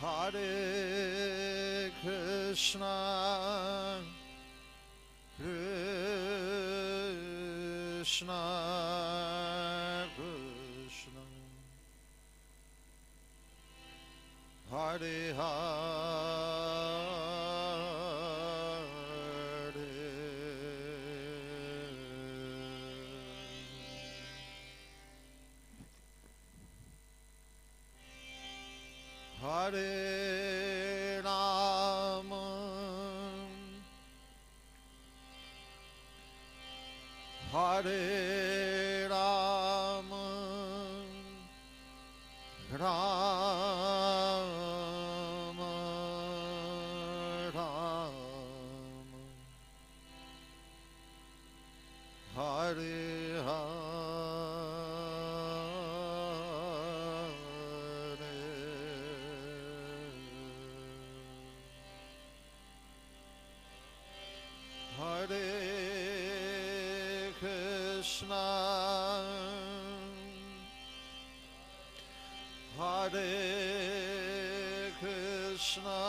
Hare Krishna, Krishna Krishna, Hare Hare, Hare Rama, Hare Rama, Rama Rama, Hare Hare Krishna, Hare Krishna,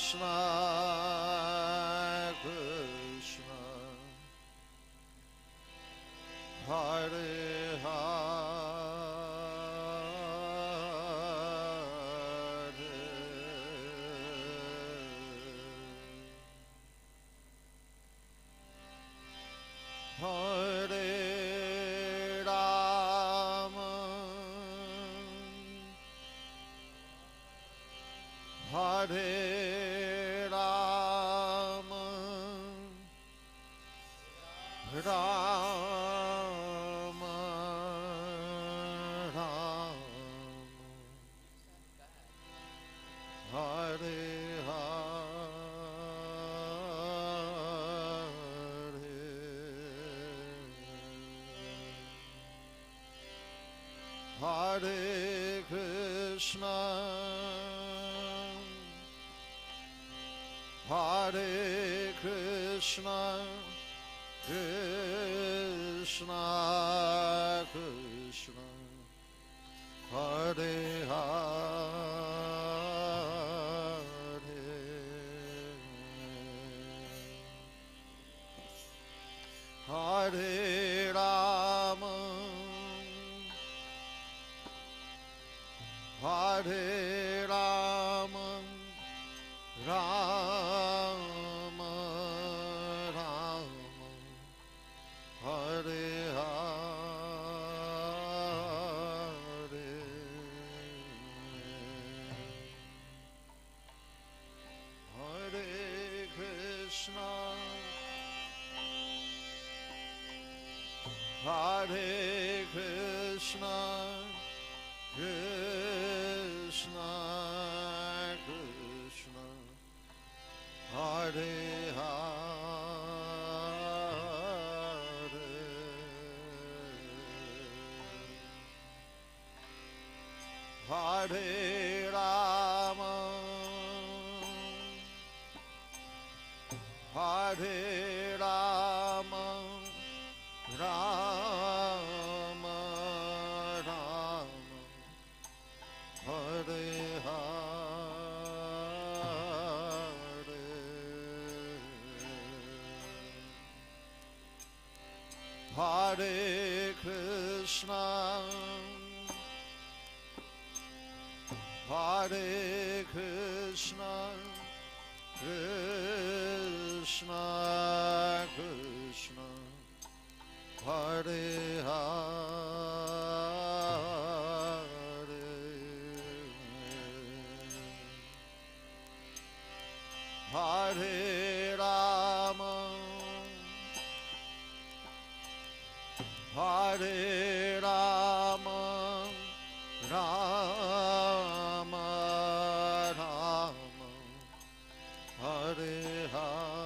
Krishna Krishna, Hare Hare Rama, Hare Rama, Rama Rama, Hare Hare Krishna, Hare Krishna, Krishna Krishna, Hare Hare, Hare Rama, Hare Rama, Rama Rama, Hare Hare, Hare Krishna, Hare Krishna, Krishna Krishna, Hare Hare, Hare Rama, Hare Rama, Rama Rama, Hare Hare, Hare Krishna, Hare Krishna, Krishna Krishna, Hare Hare, Hare Rama, Hare Rama, Rama Rama, Hare Hare,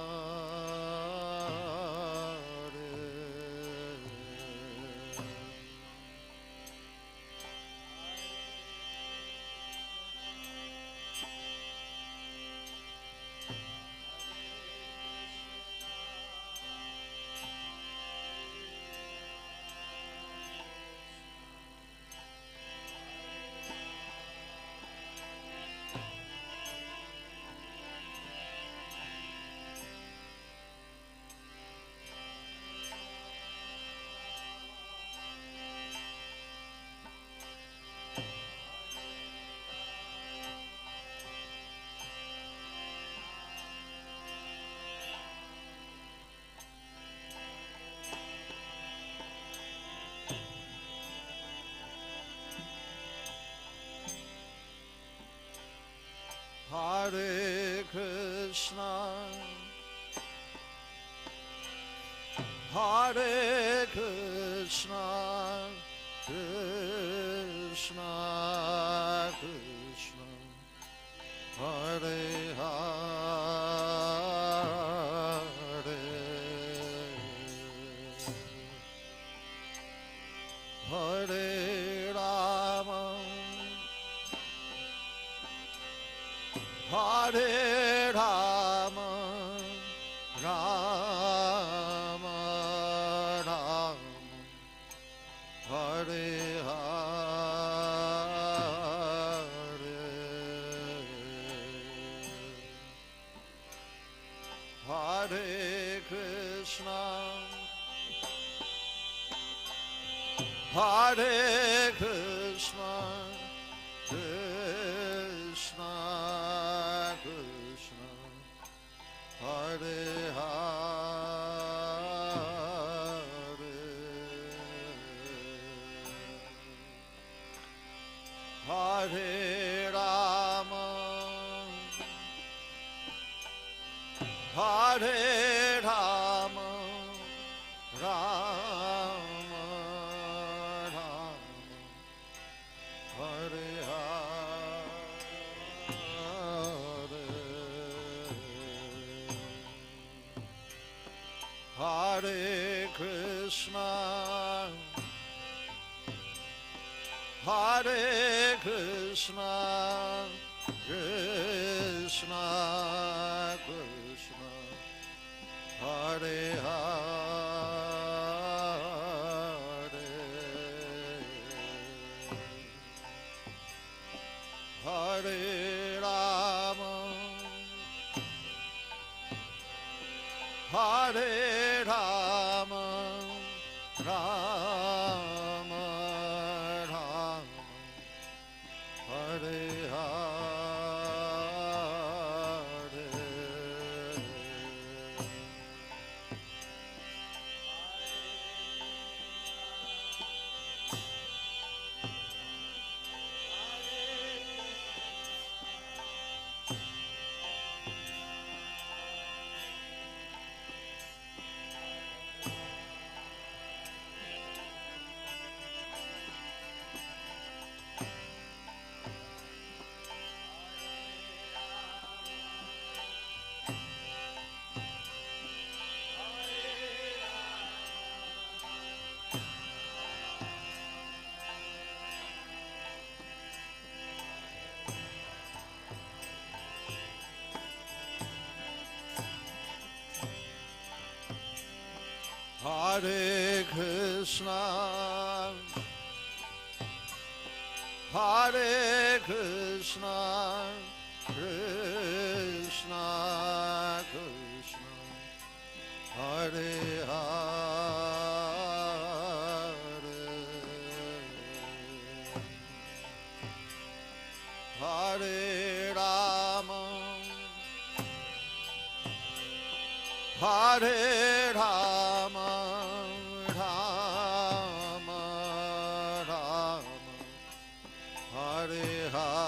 Hare Krishna, Hare Krishna, Krishna Krishna, Hare Hare, Hare Rama, Hare Rama, Rama Rama, Hare Hare, Hare Krishna, Hare Krishna, Krishna Krishna, Hare Hare, Hare Rama, Hare Rama, Rama Rama, Hare Hare, Hare Krishna, Hare Krishna, Krishna Krishna, Hare Hare, Hare Rama, Hare Rama, Rama Rama, Hare Hare, Hare Krishna, Hare Krishna, Krishna Krishna, Hare Hare, Hare Rama, Hare Rama, Rama Rama, Hare Hare,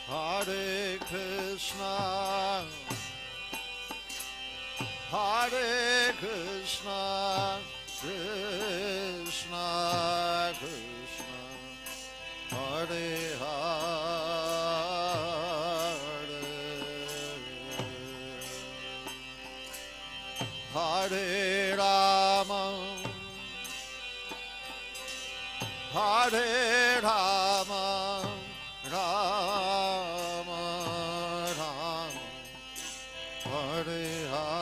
Hare Krishna, Hare Krishna, Krishna Krishna, Hare Hare, Hare Rama, Hare Rama, Rama Rama, Hare Hare.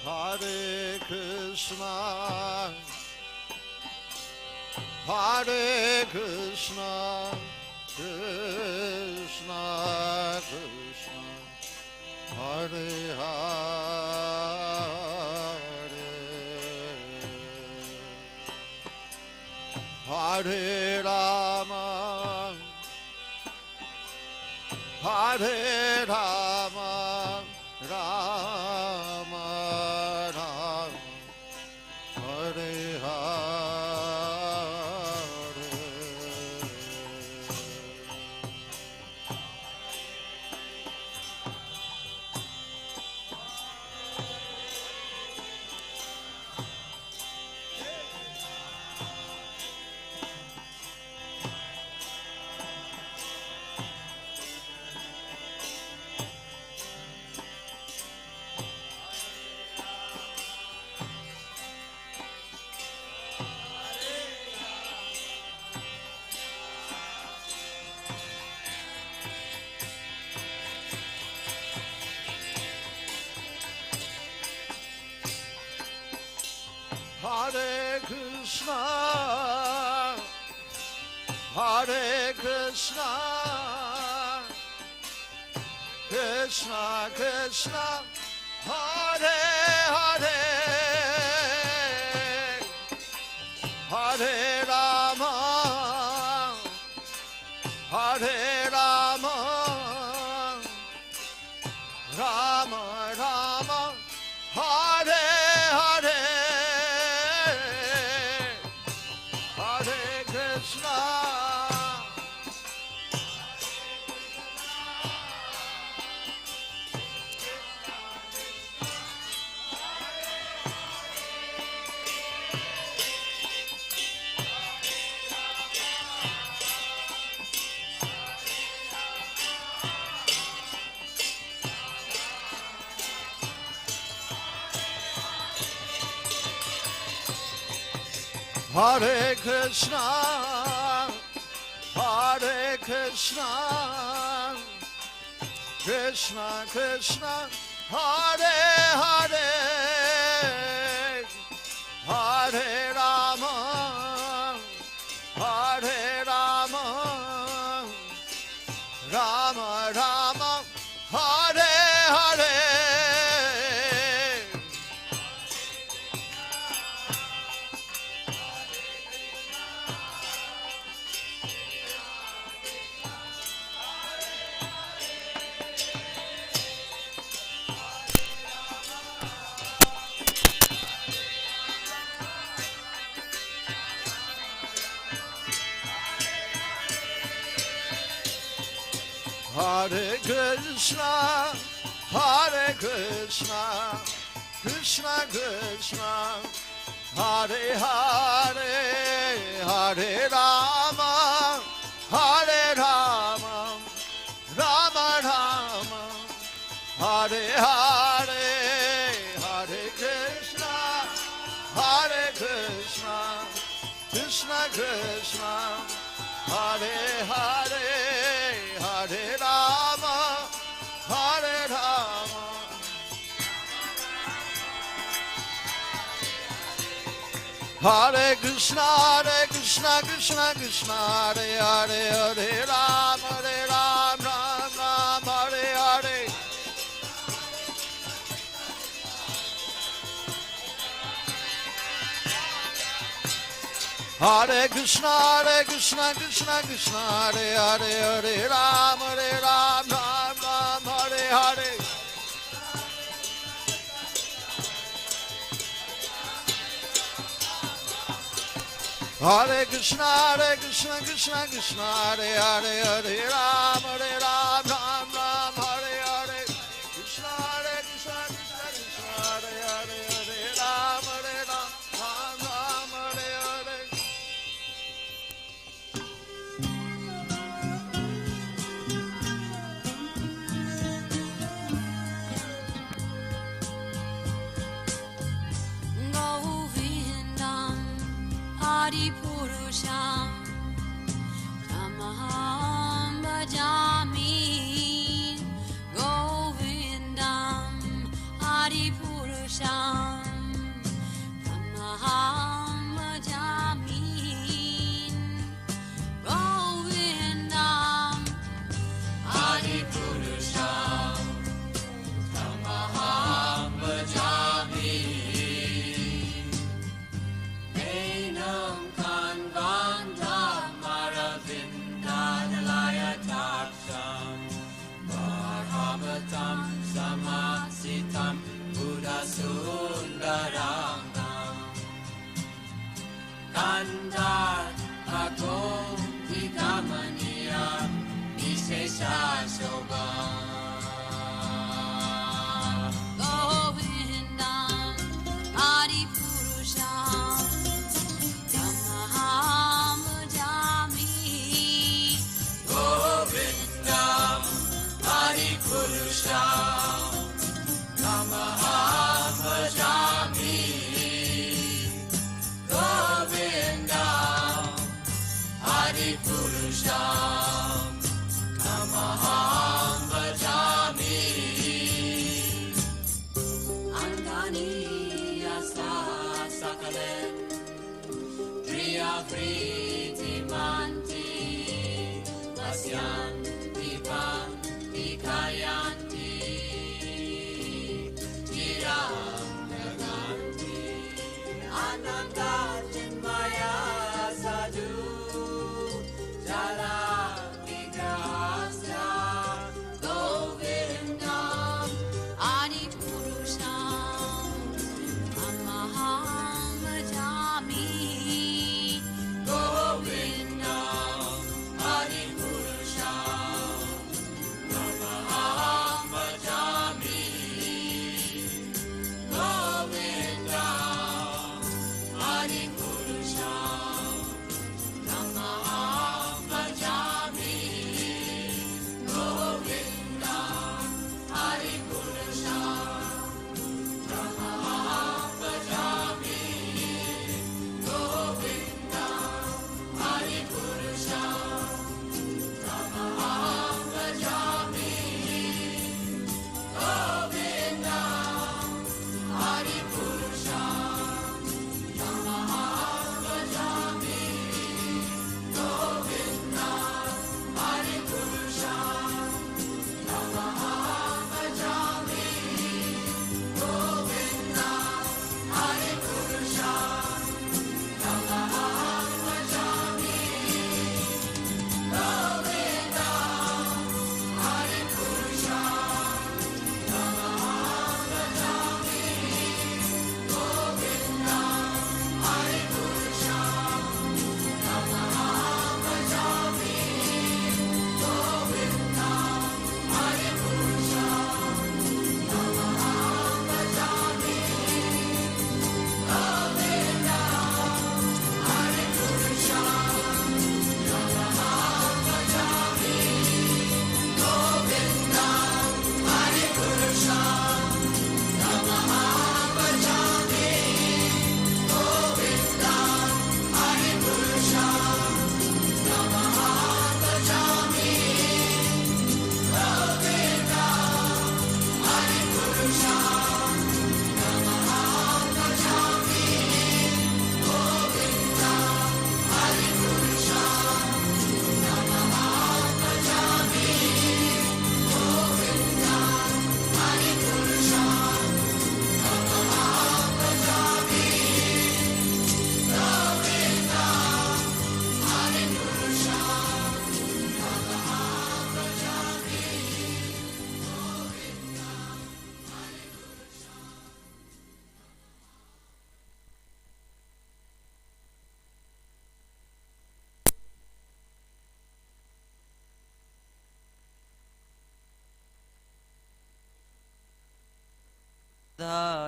Hare Krishna, Hare Krishna, Krishna Krishna, Hare Hare, Hare Rama, Hare Rama, Rama Rama, Hare Hare. Hare Krishna, Hare Krishna, Krishna Krishna, Hare Hare, Hare Rama, Hare Rama, Rama Rama, Hare Hare, Hare Krishna, Hare Krishna, Hare Krishna, Krishna Krishna, Hare Hare, Hare Rama, Hare Rama, Rama Rama, Hare Hare. Hare Krishna, Hare Krishna, Krishna Krishna, Hare Hare, Hare Rama, Hare Rama, Rama Rama, Hare Hare, Hare Krishna, Hare Krishna, Krishna Krishna, Hare Hare, Hare Rama, Hare Rama, Hare Krishna, Hare Krishna, Krishna Krishna, Hare Hare, Hare Rama, Ram Ram, Hare Hare. Hare Krishna, Krishna Krishna, Hare Hare, Hare Ram, Ram Ram, Hare Hare. Hare Krishna, Krishna Krishna, Hare Hare, Hare Ram, Ram Ram, Hare Hare. Krishna, Krishna Krishna, Hare Hare, Hare Ram, Ram Ram, Hare Hare. Govindam Adipurusham Tamaham Bhajami. Govindam Adipurusham Tamaham Bhajami. Govindam Adipurusham Tamaham Bhajami. Enam Kanvandam Maravindadalaya Taksham Bhagavatam Samasitam Buddha Sundarangam Kandar Agom Vikamaniya Vishesha Shobham. Govindam Adipurusham Tamaham Bhajami. Govindam Adipurusham Tamaham Bhajami. Govindam Adipurusham Tamaham Bhajami. Andani Yasa Sakalen Priya Priti Manti Vasyan Dipan Dikayanti Tiram Naganti Ananda Chinmaya Sadhu Jala Vigrahasya Govindam Adipurusham Tamaham Bhajami. Govindam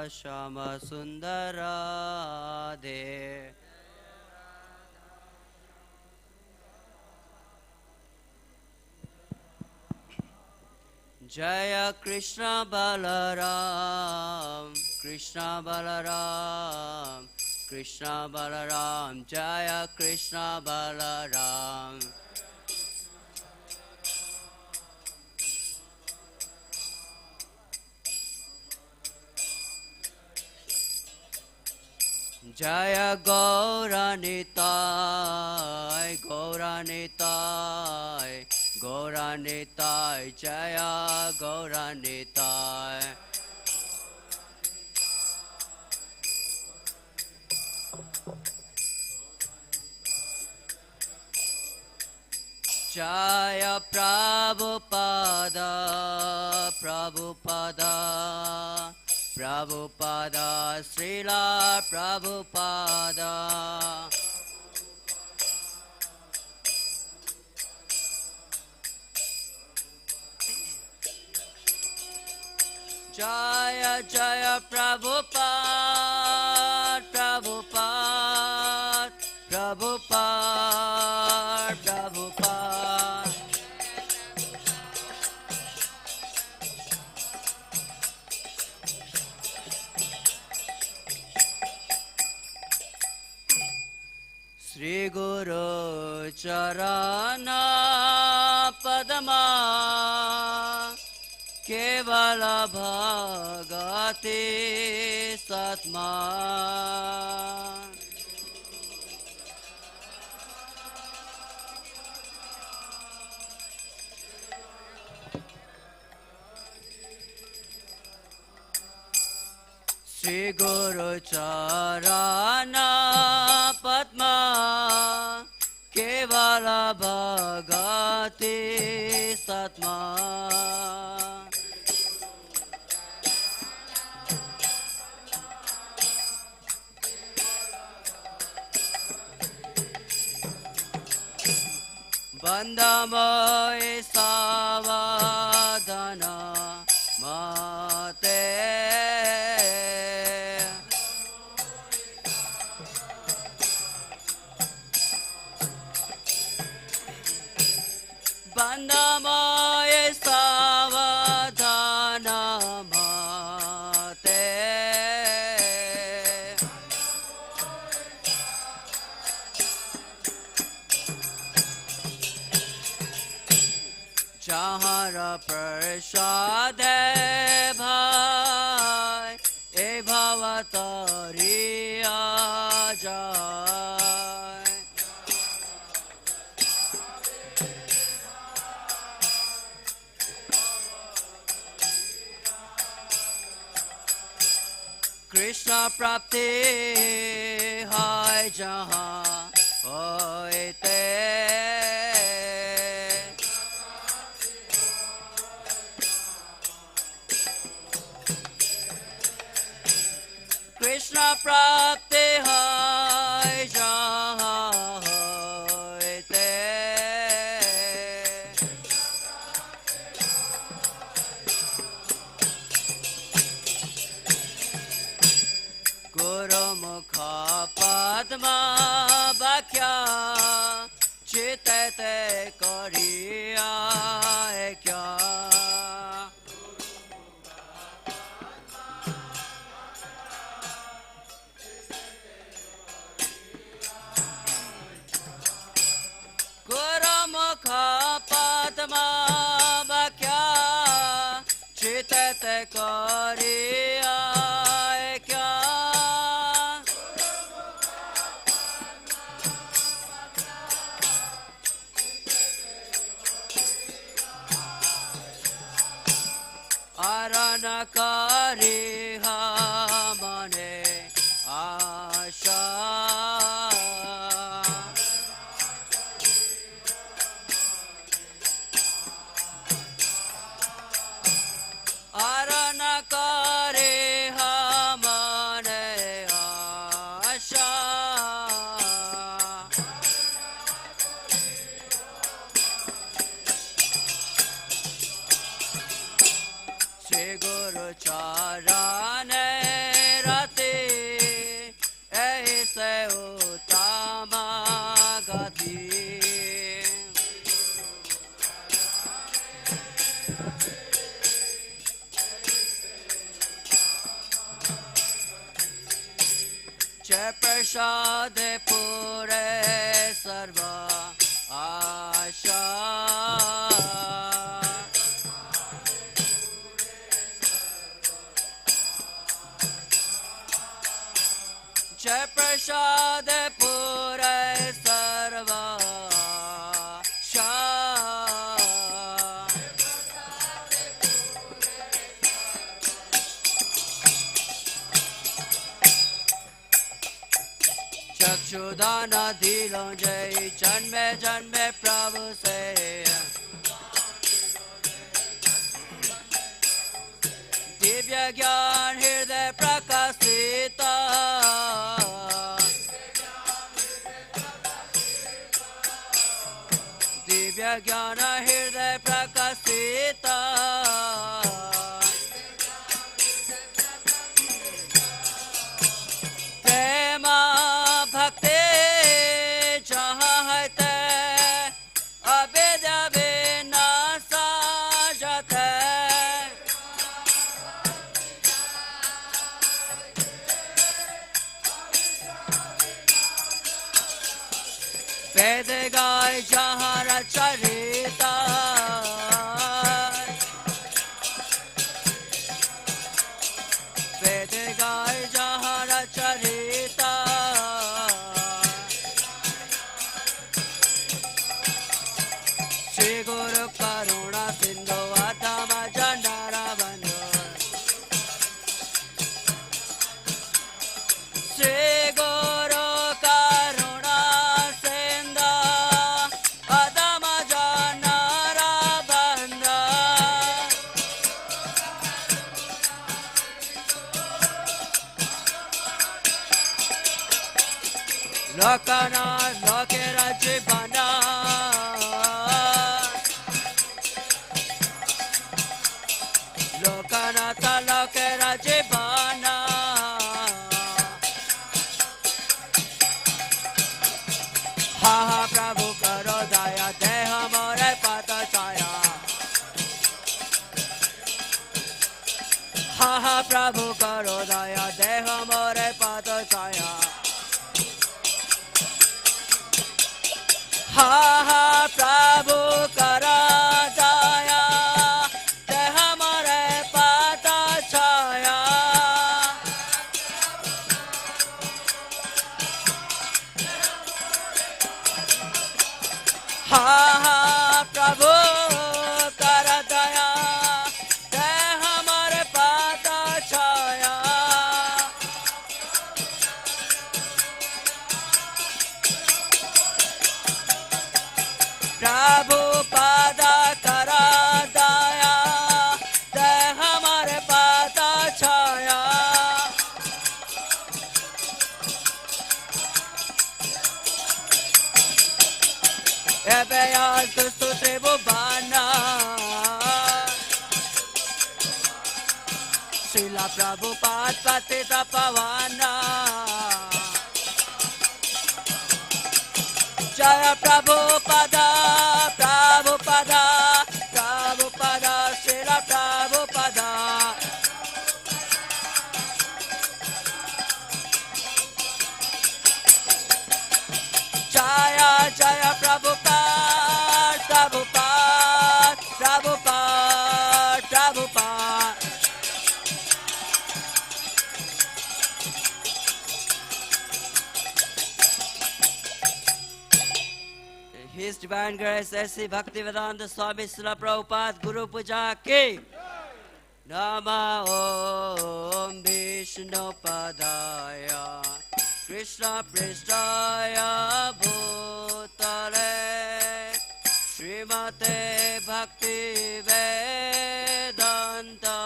Shama Sundara De. Jaya Krishna Balaram, Krishna Balaram, Krishna Balaram, Jaya Krishna Balaram. Jaya Gauranitai, Gauranitai, Gauranitai, Jaya Gauranitai. Jaya Prabhupada, Prabhupada, Prabhupada, Srila Prabhupada. Jaya Jaya Prabhupada, Prabhupada, Prabhupada, Prabhupada. Sri Guru Charana Padama Kevala Bhagati Satma. Sri Guru Charana Padma Kevala Bhagati Satma. Bandamai Savadana Mate. Bandamai Savadana Mate. Jahara Prasade Bhai E Bhavatariya Jai. Krishna Prapti Hai Jahan Hoite. Krishna Prapti Hai Jahan Hoite. Guru Mukha Padma Bhakya Chitete Kariya Ekya. Guru Mukha Padma Bhakya Chitete Kariya Ekya. Aranakari Hamane Asha. Aranakari Hamane Asha. Sri Guru Charana prasade pure sarva asha. Jai prasade pure sarva asha. चक्षुदाना दिलो जय जन्मे जन्मे प्रभु से दिव्य ज्ञान हृदय प्रकाशिता दिव्य ज्ञान हृदय प्रकाशिता वेद गाय जहाँ रचरिता वेद गाय जहाँ रचरिता श्री गुरु करुणा सिंधु अधम जंडारा बंधु श्री गुरु करुणा लोकना लोके राज्य बना लोकना था लोके राज्य बना हा हा प्रभु करो दया दे हमारे पाता छाया हा हा प्रभु करो दया दे हमारे पाता छाया हा हा प्रभु करा दया दे हमारे पाता छाया हा हा प्रभु करा दया दे हमारे पाता छाया प्रभु पादा करा दया दे हमारे पाता छाया एबेयास स्तुति बुबाना शिला प्रभु पाद पतित पवाना जय प्रभु पदा प्रभु पदा प्रभु पदा शिला प्रभु पदा जय जय प्रभु पाद प्रभु पाद प्रभु पाद प्रभु पाद His Divine Grace S.C. Bhakti-Vedanta Swami Srila Prabhupada Guru Puja Ki Nama Om Vishnu Padaya Krishna Prishtaya Bhutale Srimate Bhakti Vedanta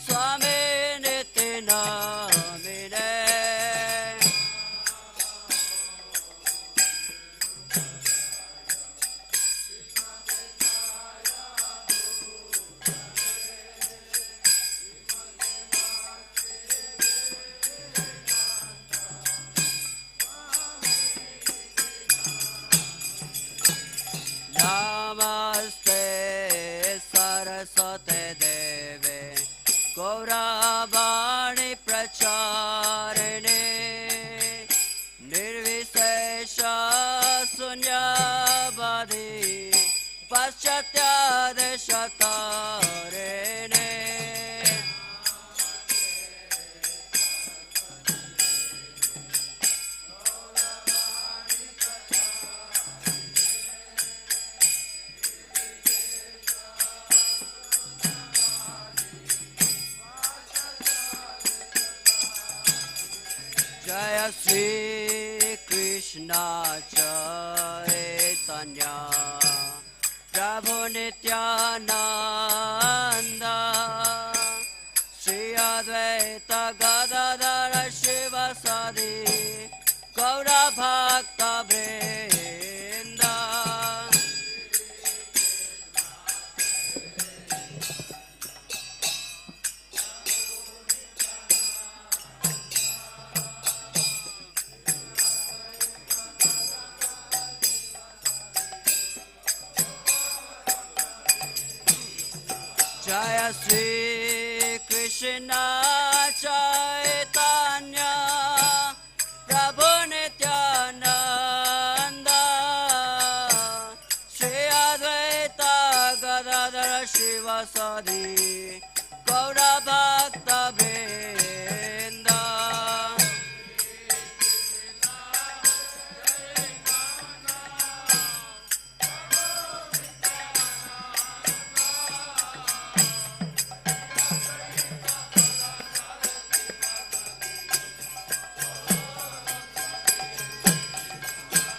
Swami Nitinamine desha sunyavadi paschatya desha tarene Jaya Sri Krishna Chaitanya Prabhu Nityananda Sri Advaita Gadadara Shivasadi Gaura Bhakta Vrinda Jaya Sri Krishna Chaitanya Prabhu Nityananda Sri Advaita Gadadara Shivasadi Gaura Bhakta Vrinda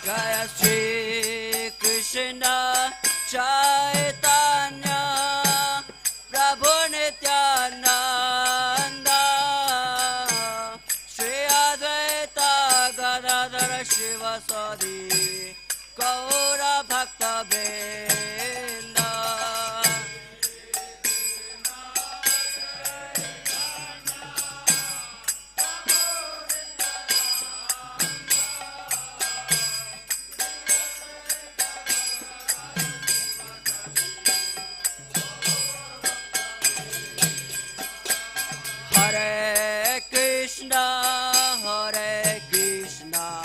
Jaya Sri Krishna Chaitanya Prabhu Nityananda Sri Advaita Gadadara Shivasadi Gaura Bhakta Vrinda Hare Krishna,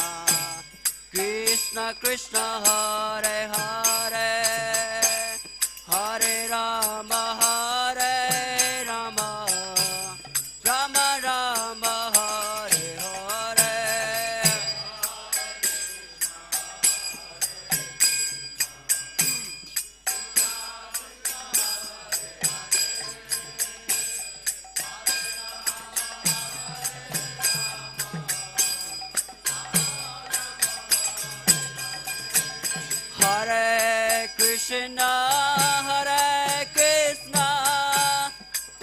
Krishna Krishna, Hare Hare, Hare Rama, Rama Rama, Hare Hare. Hare Krishna,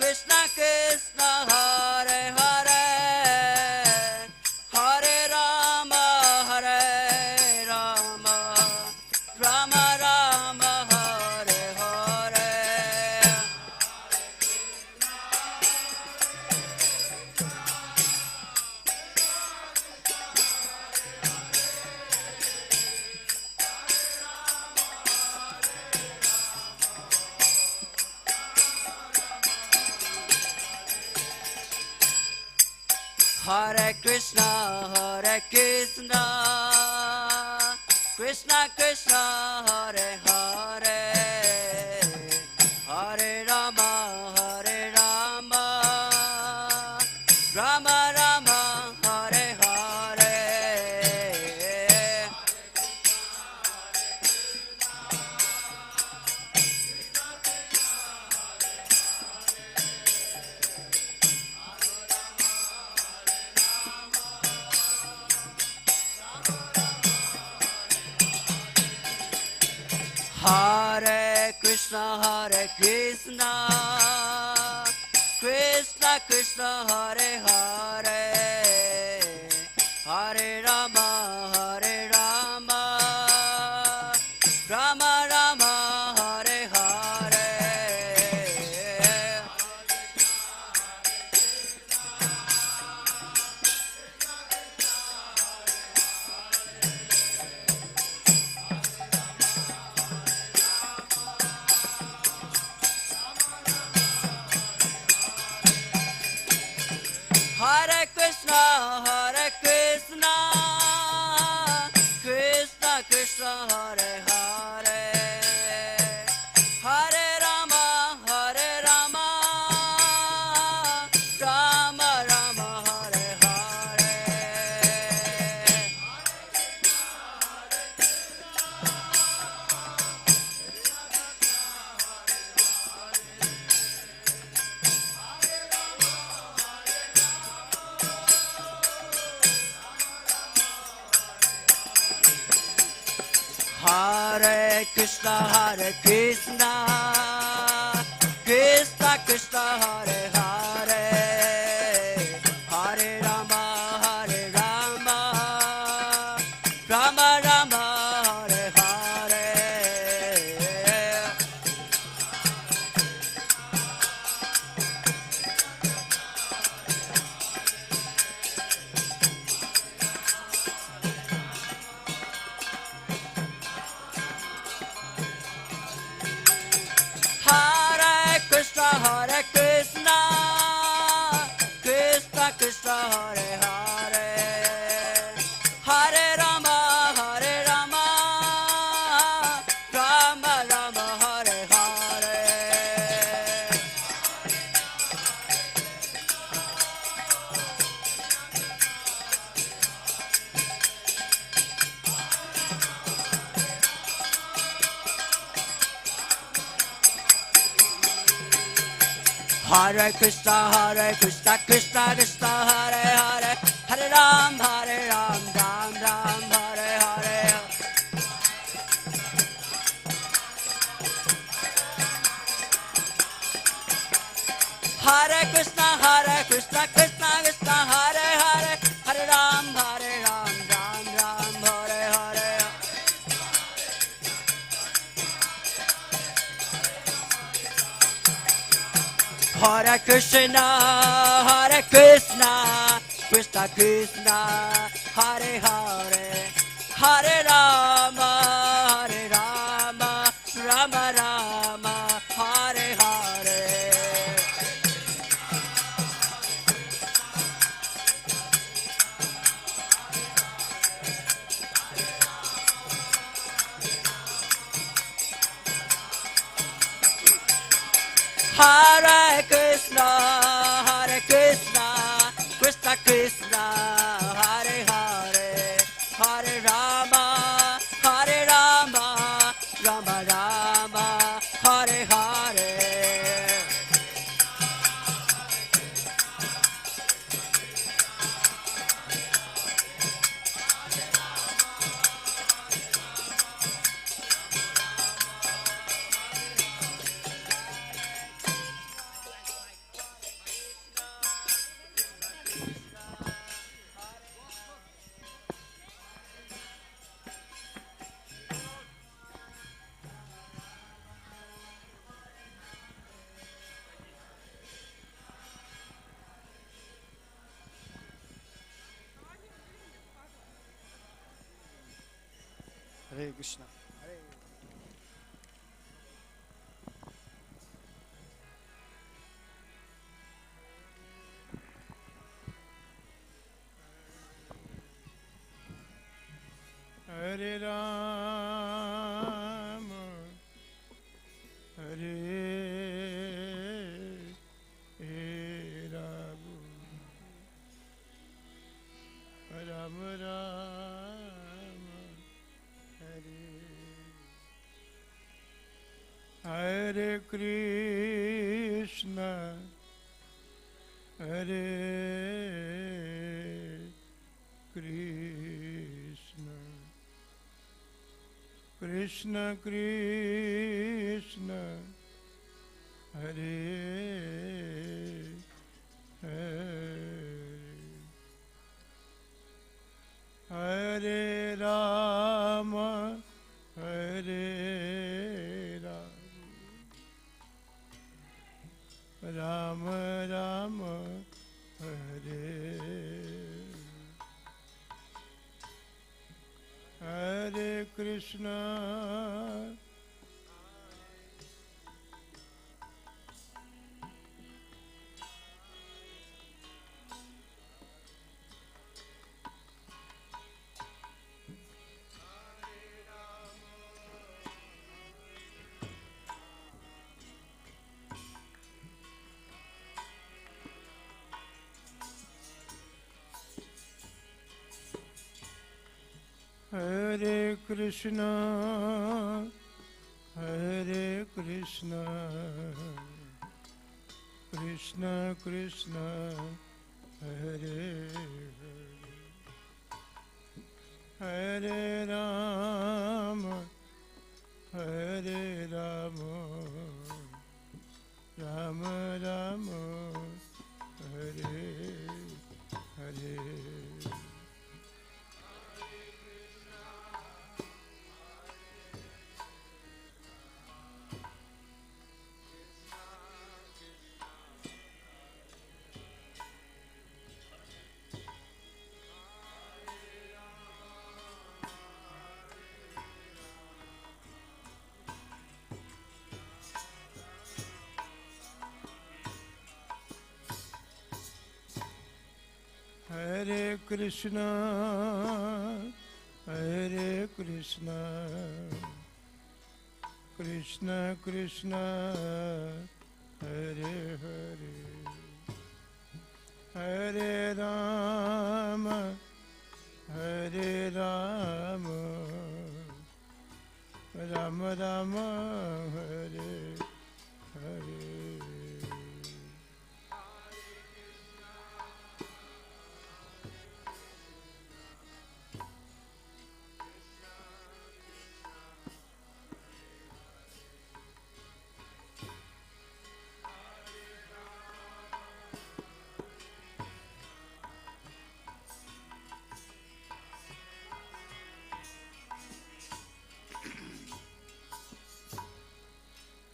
Krishna Krishna, Hare Hare, Hare Rama, Rama Rama, Hare Hare. Hare Krishna, Krishna Krishna, Hare Hare, Hare Rama, Rama Rama, Hare Hare. Hare Krishna, Krishna Krishna, Hare Hare, Hare Rama, Rama Rama, Hare Hare. Hare Krishna, Krishna, Hare Hare, Hare Rama, Hare Rama, Rama Rama, Hare Hare. Hare Krishna, Hare Krishna, Krishna Krishna, Hare Hare, Hare Rama, Hare Rama, Rama Rama, Hare Hare. Hare Krishna, Hare Krishna, Krishna Krishna, Hare Hare, Hare Rama, Hare Rama, Rama Rama, Hare Hare. Hare Krishna, Krishna Krishna, Hare Hare, Hare Ram, Ram Ram, Hare Hare. Hare Krishna, Krishna Krishna, Hare Hare, Hare Ram, Ram Ram, Hare Hare. Hare Krishna, Krishna Krishna, Hare Hare, Hare Rama, Rama Rama, Hare Hare. Hare Krishna, Krishna Krishna, Hare Hare, Hare Rama, Rama Rama, Hare Hare. Hare Krishna. Hare Ram, Hare Ram, Ram Ram, Hare Krishna, Hare Krishna, Krishna Krishna, Hare Hare, Hare Rama, Hare Rama, Rama Hare Hare Krishna, Hare Krishna, Hare Krishna, Krishna Krishna, Hare Hare, Hare Rama, Hare Rama, Rama Rama, Hare Hare. Hare Krishna, Hare Krishna, Krishna Krishna, Hare Hare, Hare Rama, Hare Rama, Rama Rama, Hare Hare.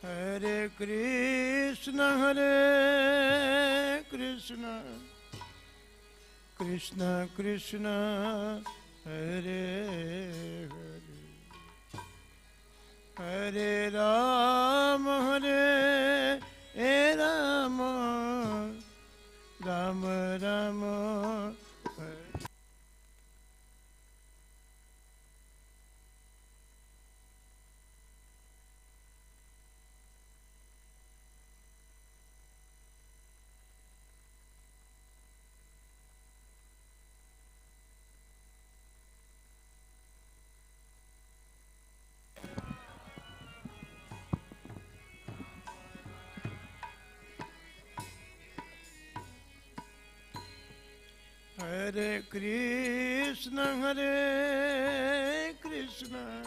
Hare Krishna, Hare Krishna, Krishna Krishna, Hare Hare, Hare Rama, Hare Rama, Rama Rama, Hare. Hare Krishna, Hare Krishna,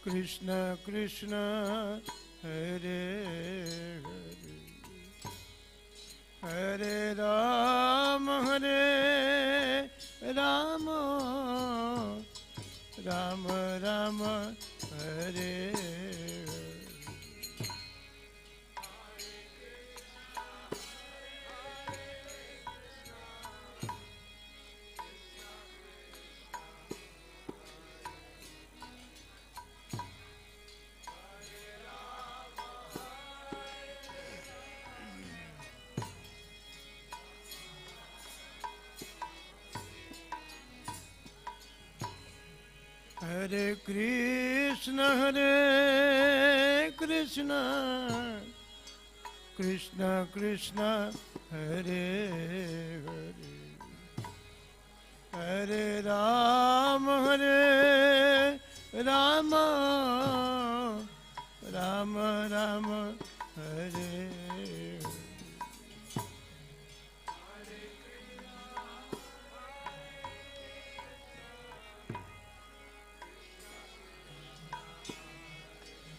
Krishna Krishna, Hare Hare, Hare Rama, Hare Rama, Rama Rama, Hare Hare. Hare Krishna, Hare Krishna, Krishna Krishna, Hare Hare, Hare Rama, Hare Rama, Rama Rama, Hare Hare.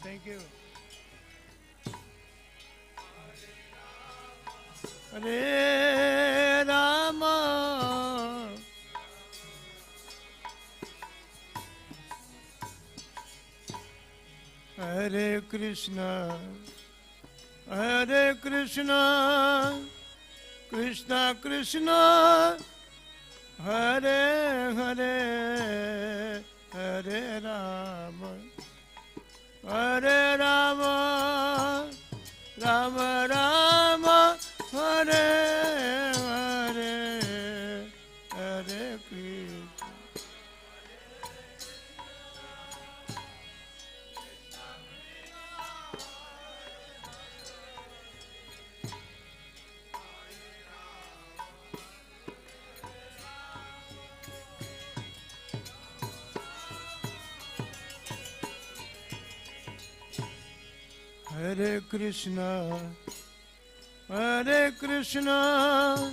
Thank you. Hare Rama, Hare Krishna, Hare Krishna, Krishna Krishna, Hare Hare, Hare Rama, Hare Rama, Rama Rama, Hare Hare, Hare Krishna. Hare Krishna, Hare Krishna,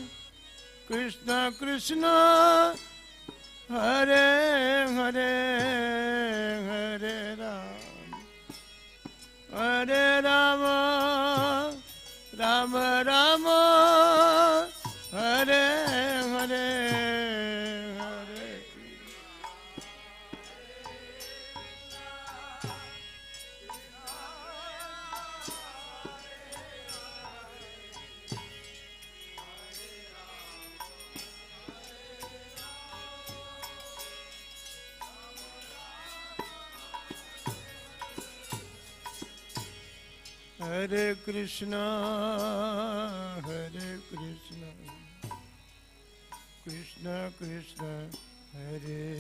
Krishna Krishna, Hare Hare, Hare Ram, Hare Rama, Rama Rama, Hare Hare, Hare Hare Krishna, Hare Krishna, Krishna Krishna, Hare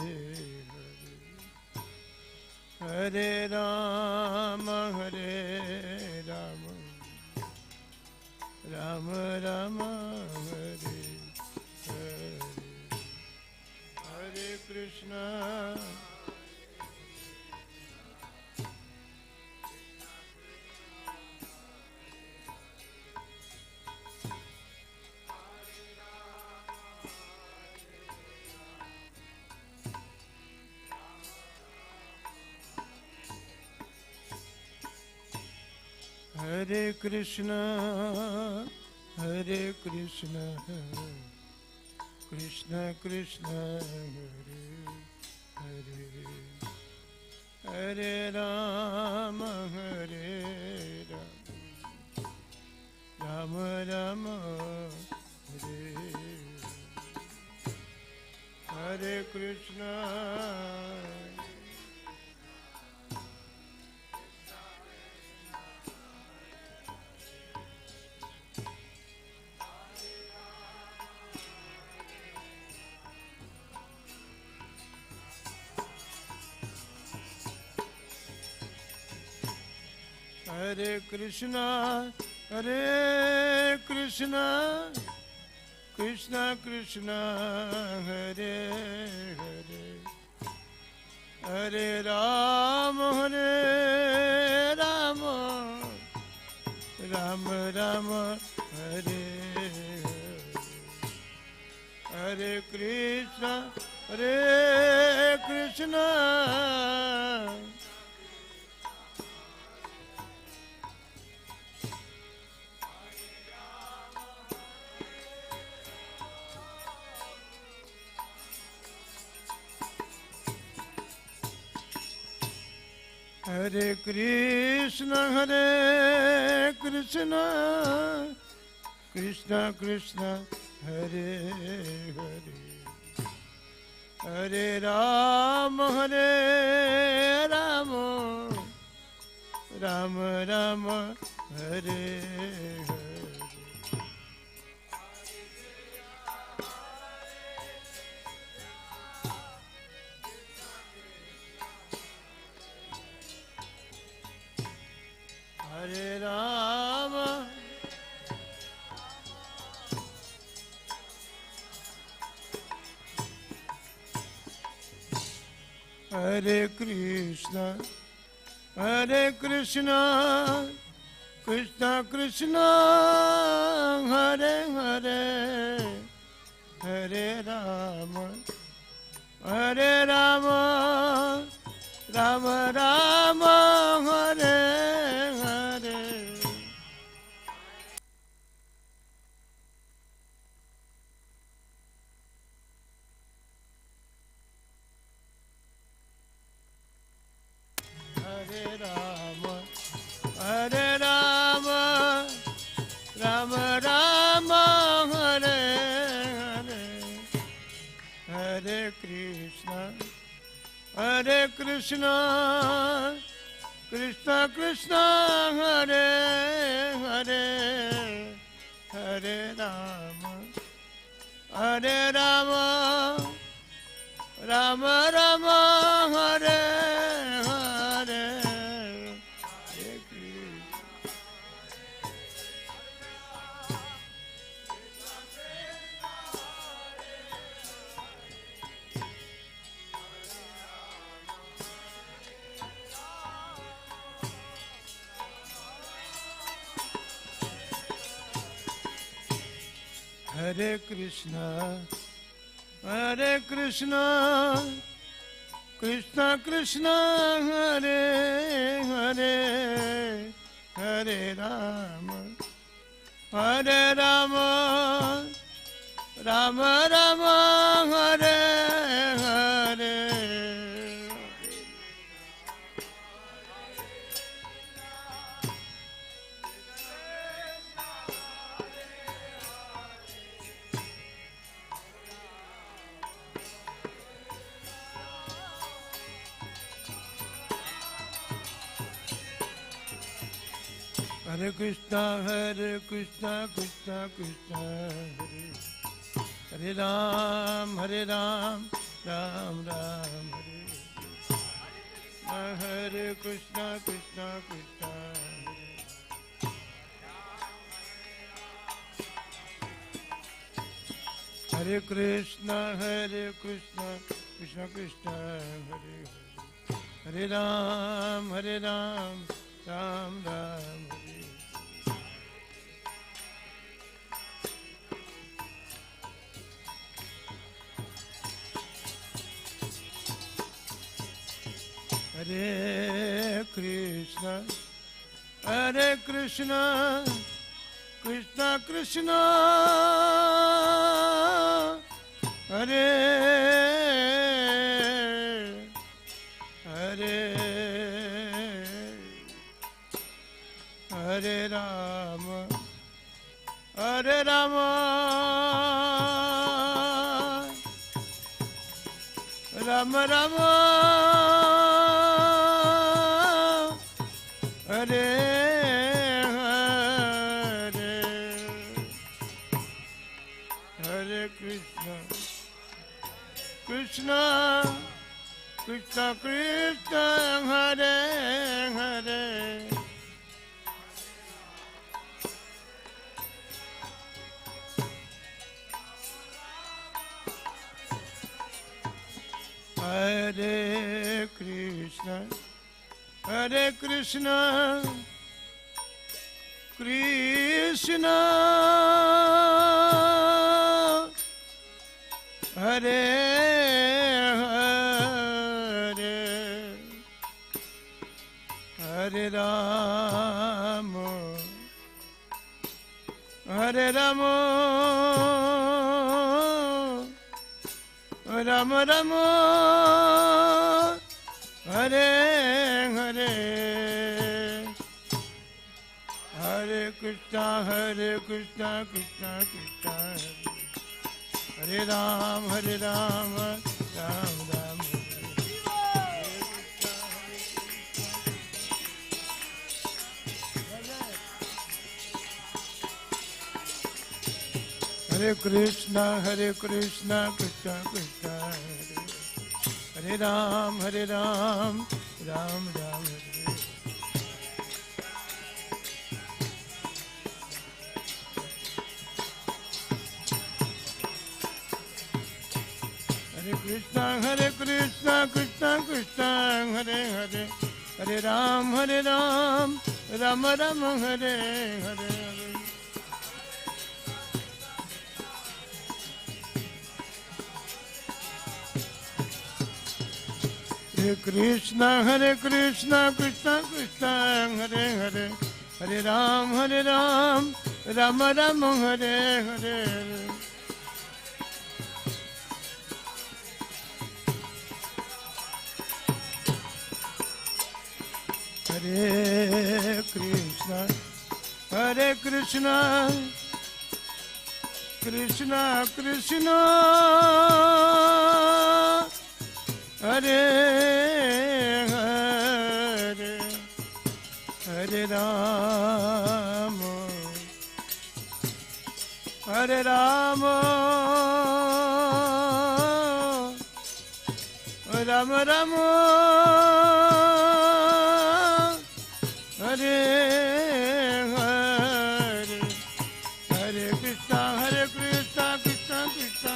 Hare, Hare Rama, Hare Rama, Rama Rama, Hare Hare, Hare Krishna. Hare Krishna, Hare Krishna, Krishna Krishna, Hare Hare, Hare Rama, Hare Rama, Rama Rama, Hare Hare Krishna. Hare Krishna, Hare Krishna, Krishna Krishna, Hare Hare, Hare Rama, Hare Rama, Rama Rama, Hare Hare, Hare Krishna, Hare Krishna. Hare Krishna, Hare Krishna, Krishna Krishna, Hare Hare, Hare Rama, Hare Rama, Rama Rama, Hare Hare. Hare Rama, Hare Krishna, Hare Krishna, Krishna Krishna, Hare Hare, Hare Rama, Hare Rama, Rama Rama, Hare Hare. Hare Rama, Hare Rama, Rama Rama, Hare Hare, Hare Krishna, Hare Krishna, Krishna Krishna, Hare Hare, Hare Rama, Hare Rama, Rama Rama, Hare Hare, Hare Krishna. Hare Krishna, Hare Krishna, Krishna Krishna, Hare Hare, Hare Rama, Hare Rama, Rama Rama, Hare Hare. Hare Krishna, Krishna Krishna, Hare Hare Ram, Ram Ram, Hare Hare Krishna, Krishna Krishna, Hare Krishna, Krishna Krishna, Hare Hare Ram, Ram Ram, Hare Krishna, Krishna Krishna, Hare Hare, Hare Rama, Hare Rama, Rama Rama, Hare Hare, Hare Krishna, Krishna Krishna Krishna, Hare Hare, Hare Krishna, Krishna Krishna, Hare Hare, Hare Rama, Hare Rama, Rama Rama, Hare Hare, Hare Krishna, Krishna Krishna, Hare Ram, Ram Ram, Hare Krishna, Krishna Krishna, Hare Ram, Ram Ram, Hare Krishna, Krishna Krishna, Hare Hare, Hare Ram, Ram Ram, Hare Hare. Hare Krishna, Krishna Krishna, Hare Hare, Hare Ram, Ram Ram, Hare Hare. Hare Krishna, Krishna Krishna Krishna, Hare Hare, Hare Rama, Hare Rama, Rama Rama, Hare Hare, Hare Krishna, Krishna Krishna,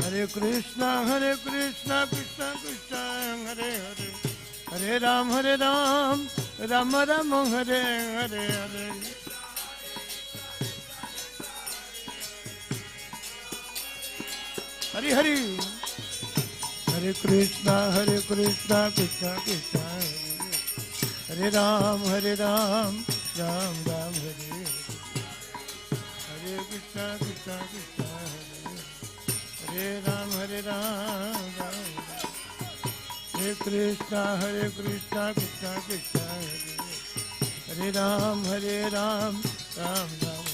Hare Hare Krishna, Krishna Krishna, Hare Hare, Hare Ram, Ram Ram Hare Hare Hare. Hari Hari. Hare Krishna Krishna Krishna Hare Hare Ram Ram Ram Hare Hare. Hare Krishna Krishna Krishna Hare Ram Ram Ram. Hare Krishna Krishna Krishna Hare Hare Ram Ram Ram Hare.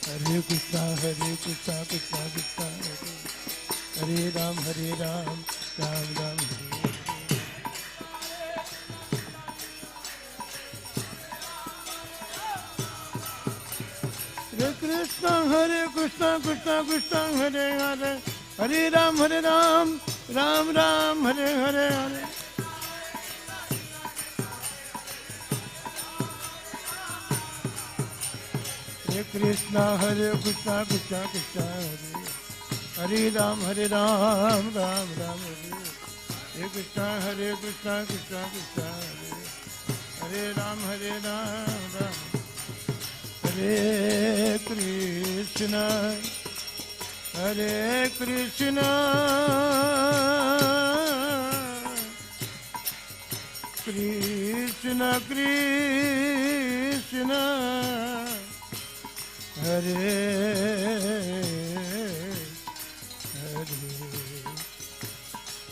Hare Krishna Krishna Krishna Hare Hare Ram Ram Ram Hare. Hare Krishna Krishna Krishna Hare Hare. Hare Ram Ram Ram Hare Hare. Hare Krishna Krishna Krishna Hare Hare Ram Ram Ram Hare. Hare Krishna Krishna Krishna Hare Hare Ram Ram. Hare Krishna Krishna Krishna Hare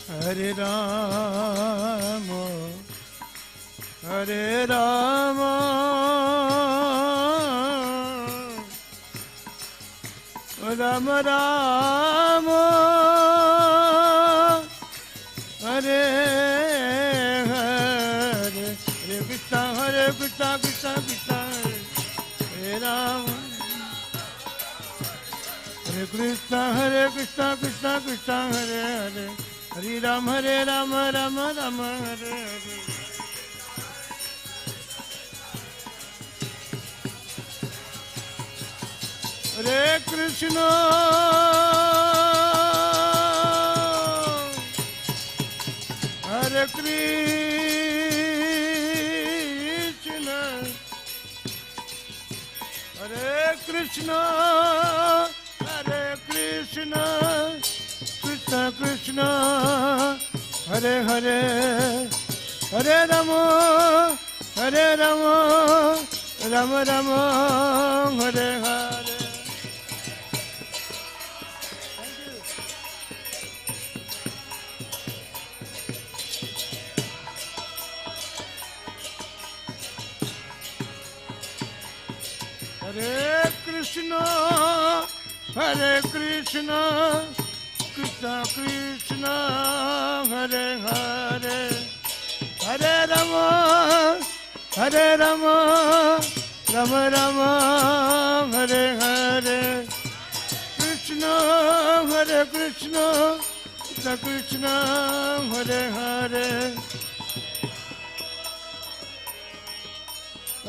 Hare Rama Hare Rama Rama Rama Hare Hare. Hare Krishna Krishna Krishna Hare Rama. Hare Krishna Krishna Krishna Hare Hare. Hare Rama Rama Rama Hare Hare. Hare Krishna Krishna Hare Krishna Krishna Krishna Hare Hare. Hare Rama Rama Rama Hare Hare. Hare Krishna Krishna Krishna Hare Hare. Hare Rama Rama Rama Hare Hare. Krishna Krishna Krishna Hare Hare.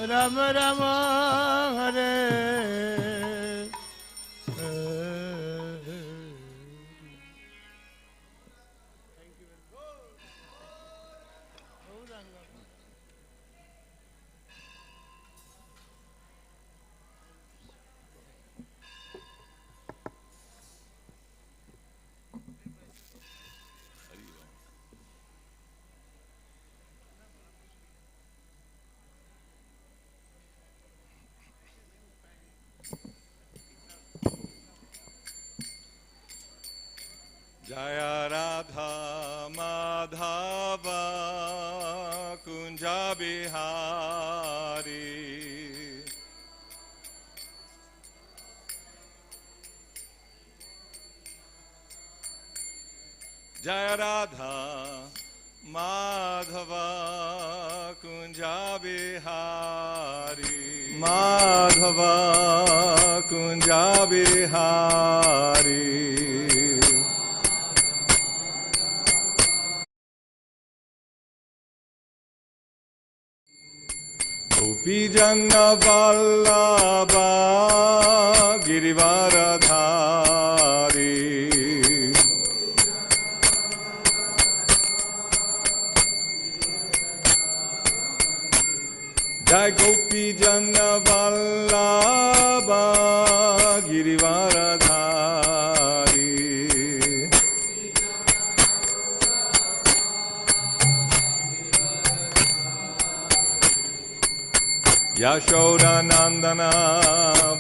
Rama Rama Hare Jaya Radha Madhava Kunja Bihari. Jaya Radha Madhava Kunja Bihari. Madhava Kunja Bihari. Gopi Janna Vallabha Girivaradhari. Jai Gopi Jana Vallabha Girivaradhari Yashoda Nandana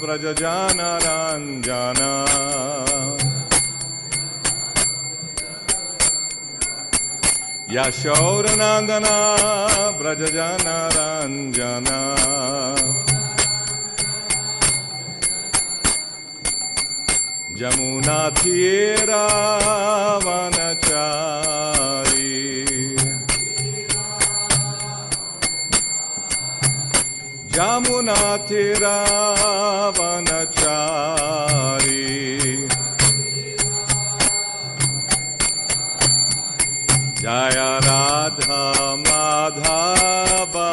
Brajajana Ranjana Yashoda Nandana Brajajana Ranjana Jamuna Tira Vanachari Jamuna Tira Vanachari Jaya Radha Madhava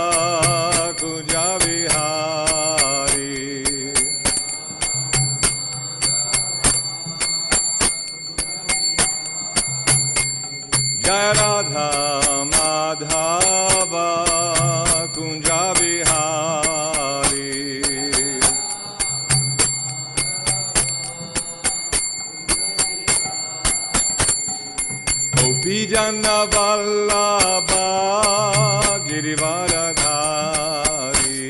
Kunja Vihari Jaya Radha Madhava Kunja Vihari Gopi Jana Vallabha Girivaradhari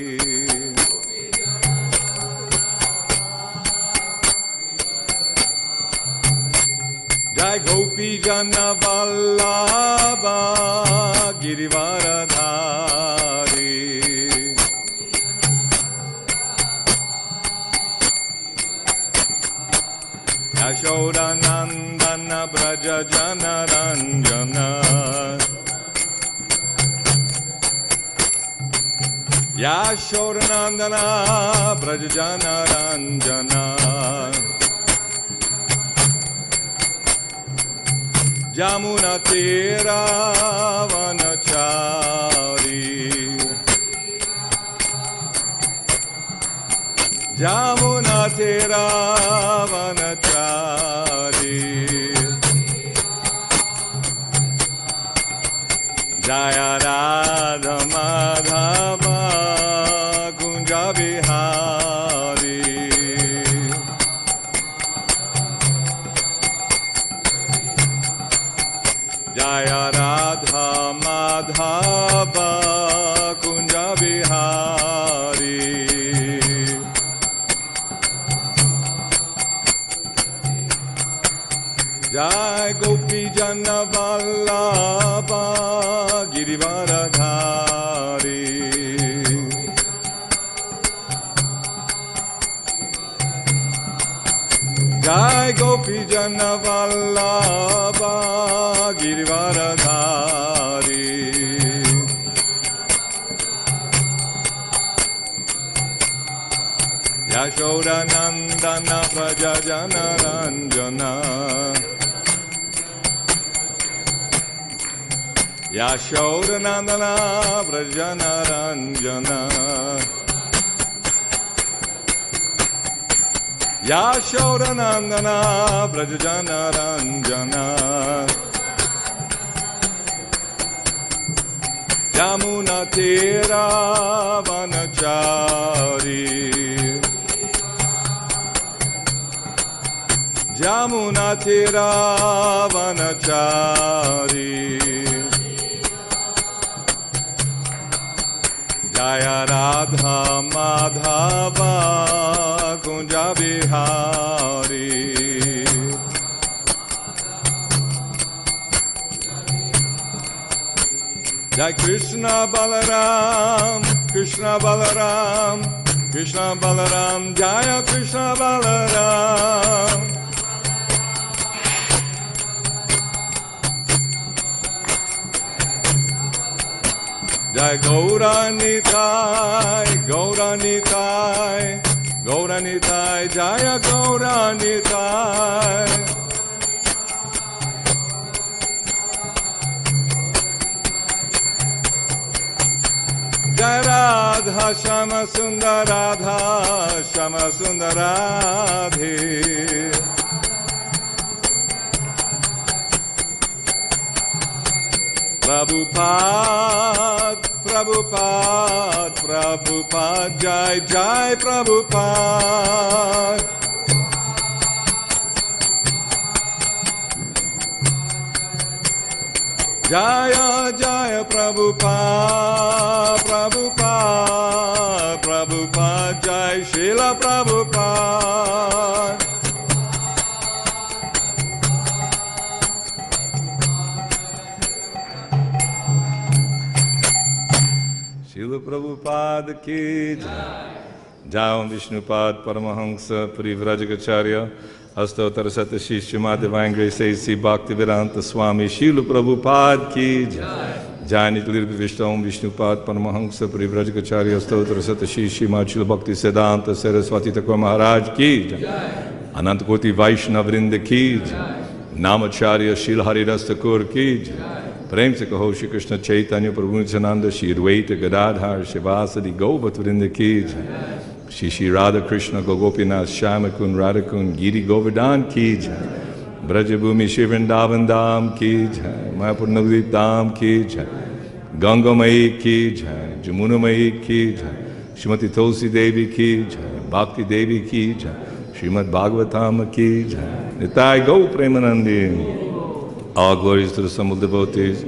Jai Gopi Jana Vallabha Girivaradhari Yashoda Nandana Braja Jana Ranjana Yashoda Nandana Braja Jana Ranjana Jamuna Tira Vanachari Jamuna Tira Vanachari Jaya Radha Madhava Kunja Vihari Jaya Radha Madhava Kunja Vihari Jai Gopi Jana Vallabha Girivaradhari Jai Gopi Jana Vallabha Girivaradhari Yashoda Nandana Brajajana Ranjana Yashoda Nandana Brajajana Ranjana Yashoda Nandana Brajajana Ranjana Jamuna Tira Vanachari Jamuna Tira Vanachari Jaya Radha Madhava Kunja Vihari Jai Krishna Balaram Krishna Balaram Krishna Balaram Jaya Krishna Balaram Jai Gauranitai, Gauranitai, Gauranitai, Jaya Gauranitai. Jai Radha Shama Sundaradha, Shama Sundaradhi. Prabhupada, Prabhupada, Prabhupada, Jai Jai Prabhupada. Jaya Jaya Prabhupada, Prabhupada, Prabhupada, Jai Srila Prabhupada. Srila Prabhupada ki Jai. Jai Vishnupad Paramahamsa Parivrajagacharya Astottara Satashi Srimad Divine Grace A.C. Bhaktivedanta Swami Srila Prabhupada ki Jai. Jai Nityalir Vishtam Vishnupad Paramahamsa Parivrajagacharya Astottara Satashi Srimad Srila Bhakti Siddhanta Saraswati Thakur Maharaj ki Jai. Ananta Koti Vaishnava Vrinda ki Jai. Namacharya Srila Haridas Thakur ki Jai. Prem se kaho Shri Krishna Chaitanya Prabhu Nityananda Shri Advaita Gadadhar Shivasadi Govat Vrinda ki Jai. Shri Shri Radha Krishna Gopinath Shamakun Radhakun Giri Govardhan ki Jai. Brajabhumi Shri Vrindavan Dham ki Jai. Mayapur Navadvip Dham ki Jai. Ganga Mai ki Jai. Jamuna Mai ki Jai. Srimati Tulsi Devi ki Jai. Bhakti Devi ki Jai. Srimad Bhagavatam ki Jai. Nitai Go Premanandi. All glories to the assembled devotees.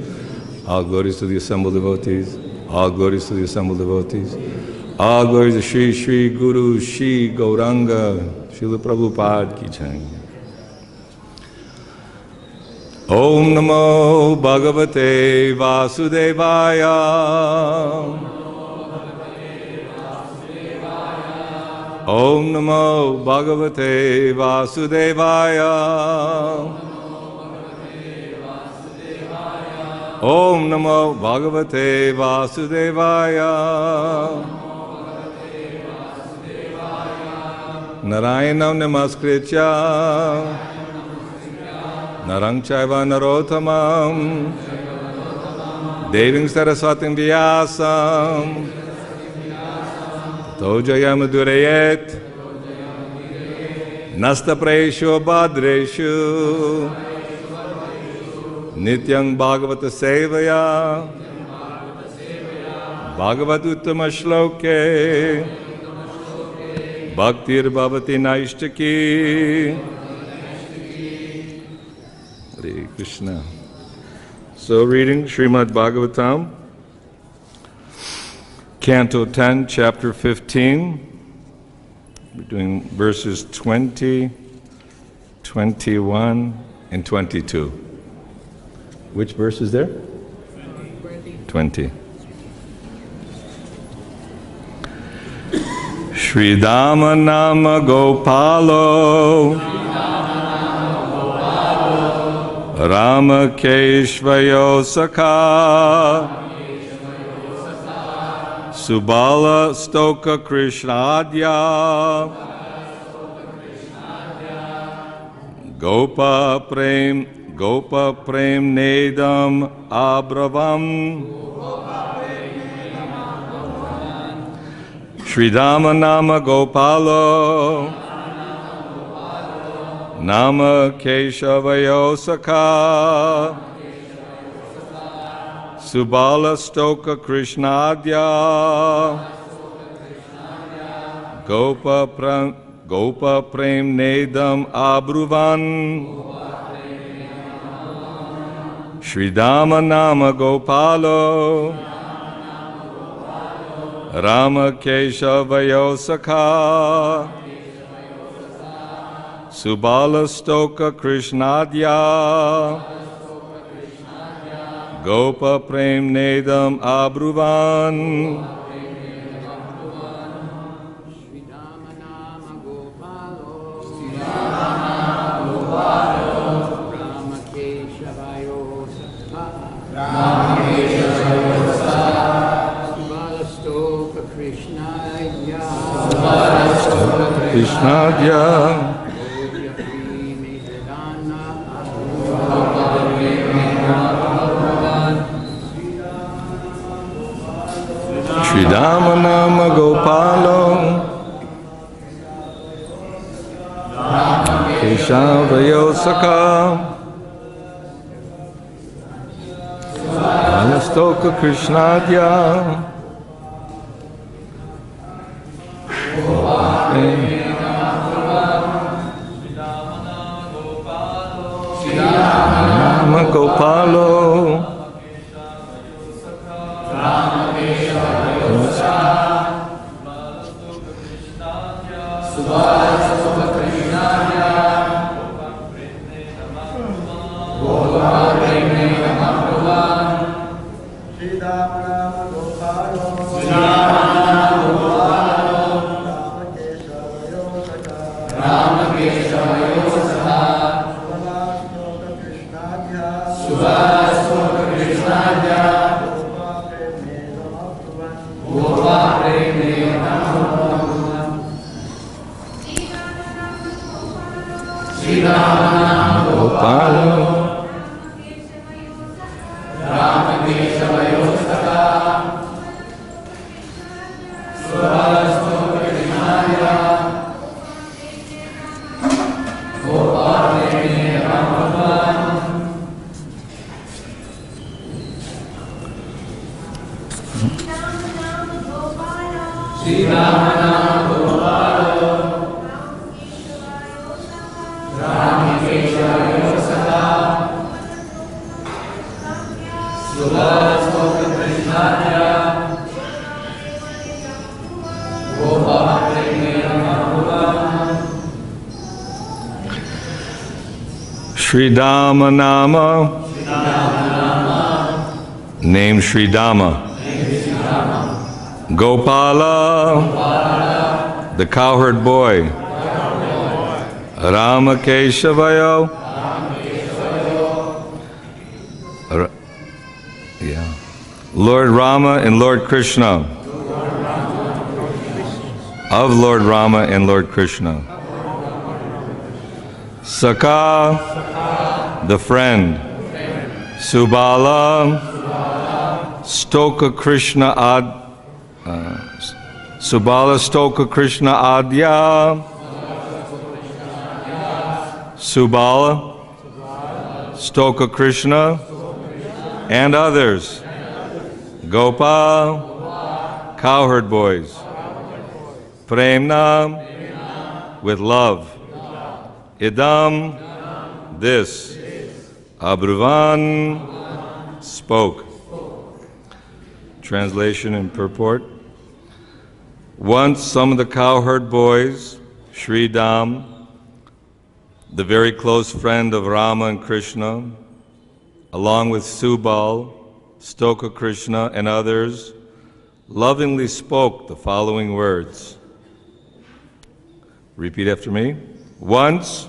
All glories to the assembled devotees. All glories to the assembled devotees. All glories to Shri Shri Guru Shri Gauranga Srila Prabhupada ki Jai. Om Namo Bhagavate Vasudevaya. Om Namo Bhagavate Vasudevaya. Om Namo Bhagavate Vasudevaya. Narayanam Namaskritya Narang Chaiva Narottamam Deving Saraswatim Vyasam Tojayam Durayet Nasta Presho Bhadreshu Nityang Bhagavata Sevaya Bhagavat Uttama Shloke Bhaktir Bhavati Naishtaki. Hare Krishna. So reading Srimad Bhagavatam, Canto 10, Chapter 15. We're doing verses 20, 21, and 22. Which verse is there? 20. Shri Dama Nama Gopalo Rama Keshvayo Sakha Subala Stoka Krishnadya Gopa Prem Nedam Abravam Shri Dama Nama Gopalo Nama Keshavayo Sakha Subala Stoka Krishnadya Gopa Prem Nedam Abruvan Shri Dama Nama Gopalo Rama Keshavayo Sakha Subala Stoka Krishnadya Gopa Prem Nedam Abruvan Krishnadya Shri Dama Nama Gopalo Keshavayo Sakha Balastoka Krishnadya Rama Gopalo Sri Dhamma Nama, named Sri Dhamma. Gopala, the cowherd boy. Rama Keshavayo, Lord Rama and Lord Krishna. Of Lord Rama and Lord Krishna. Sakha, the friend. Subala, Stoka Krishna Subala Stoka Krishna Adya. Subala, Stoka Krishna, and others. Gopal, cowherd boys. Premna, with love. Idam, this. Abruvan, spoke. Translation and purport. Once some of the cowherd boys, Sri Dham, the very close friend of Rama and Krishna, along with Subal, Stoka Krishna, and others, lovingly spoke the following words. Repeat after me. Once,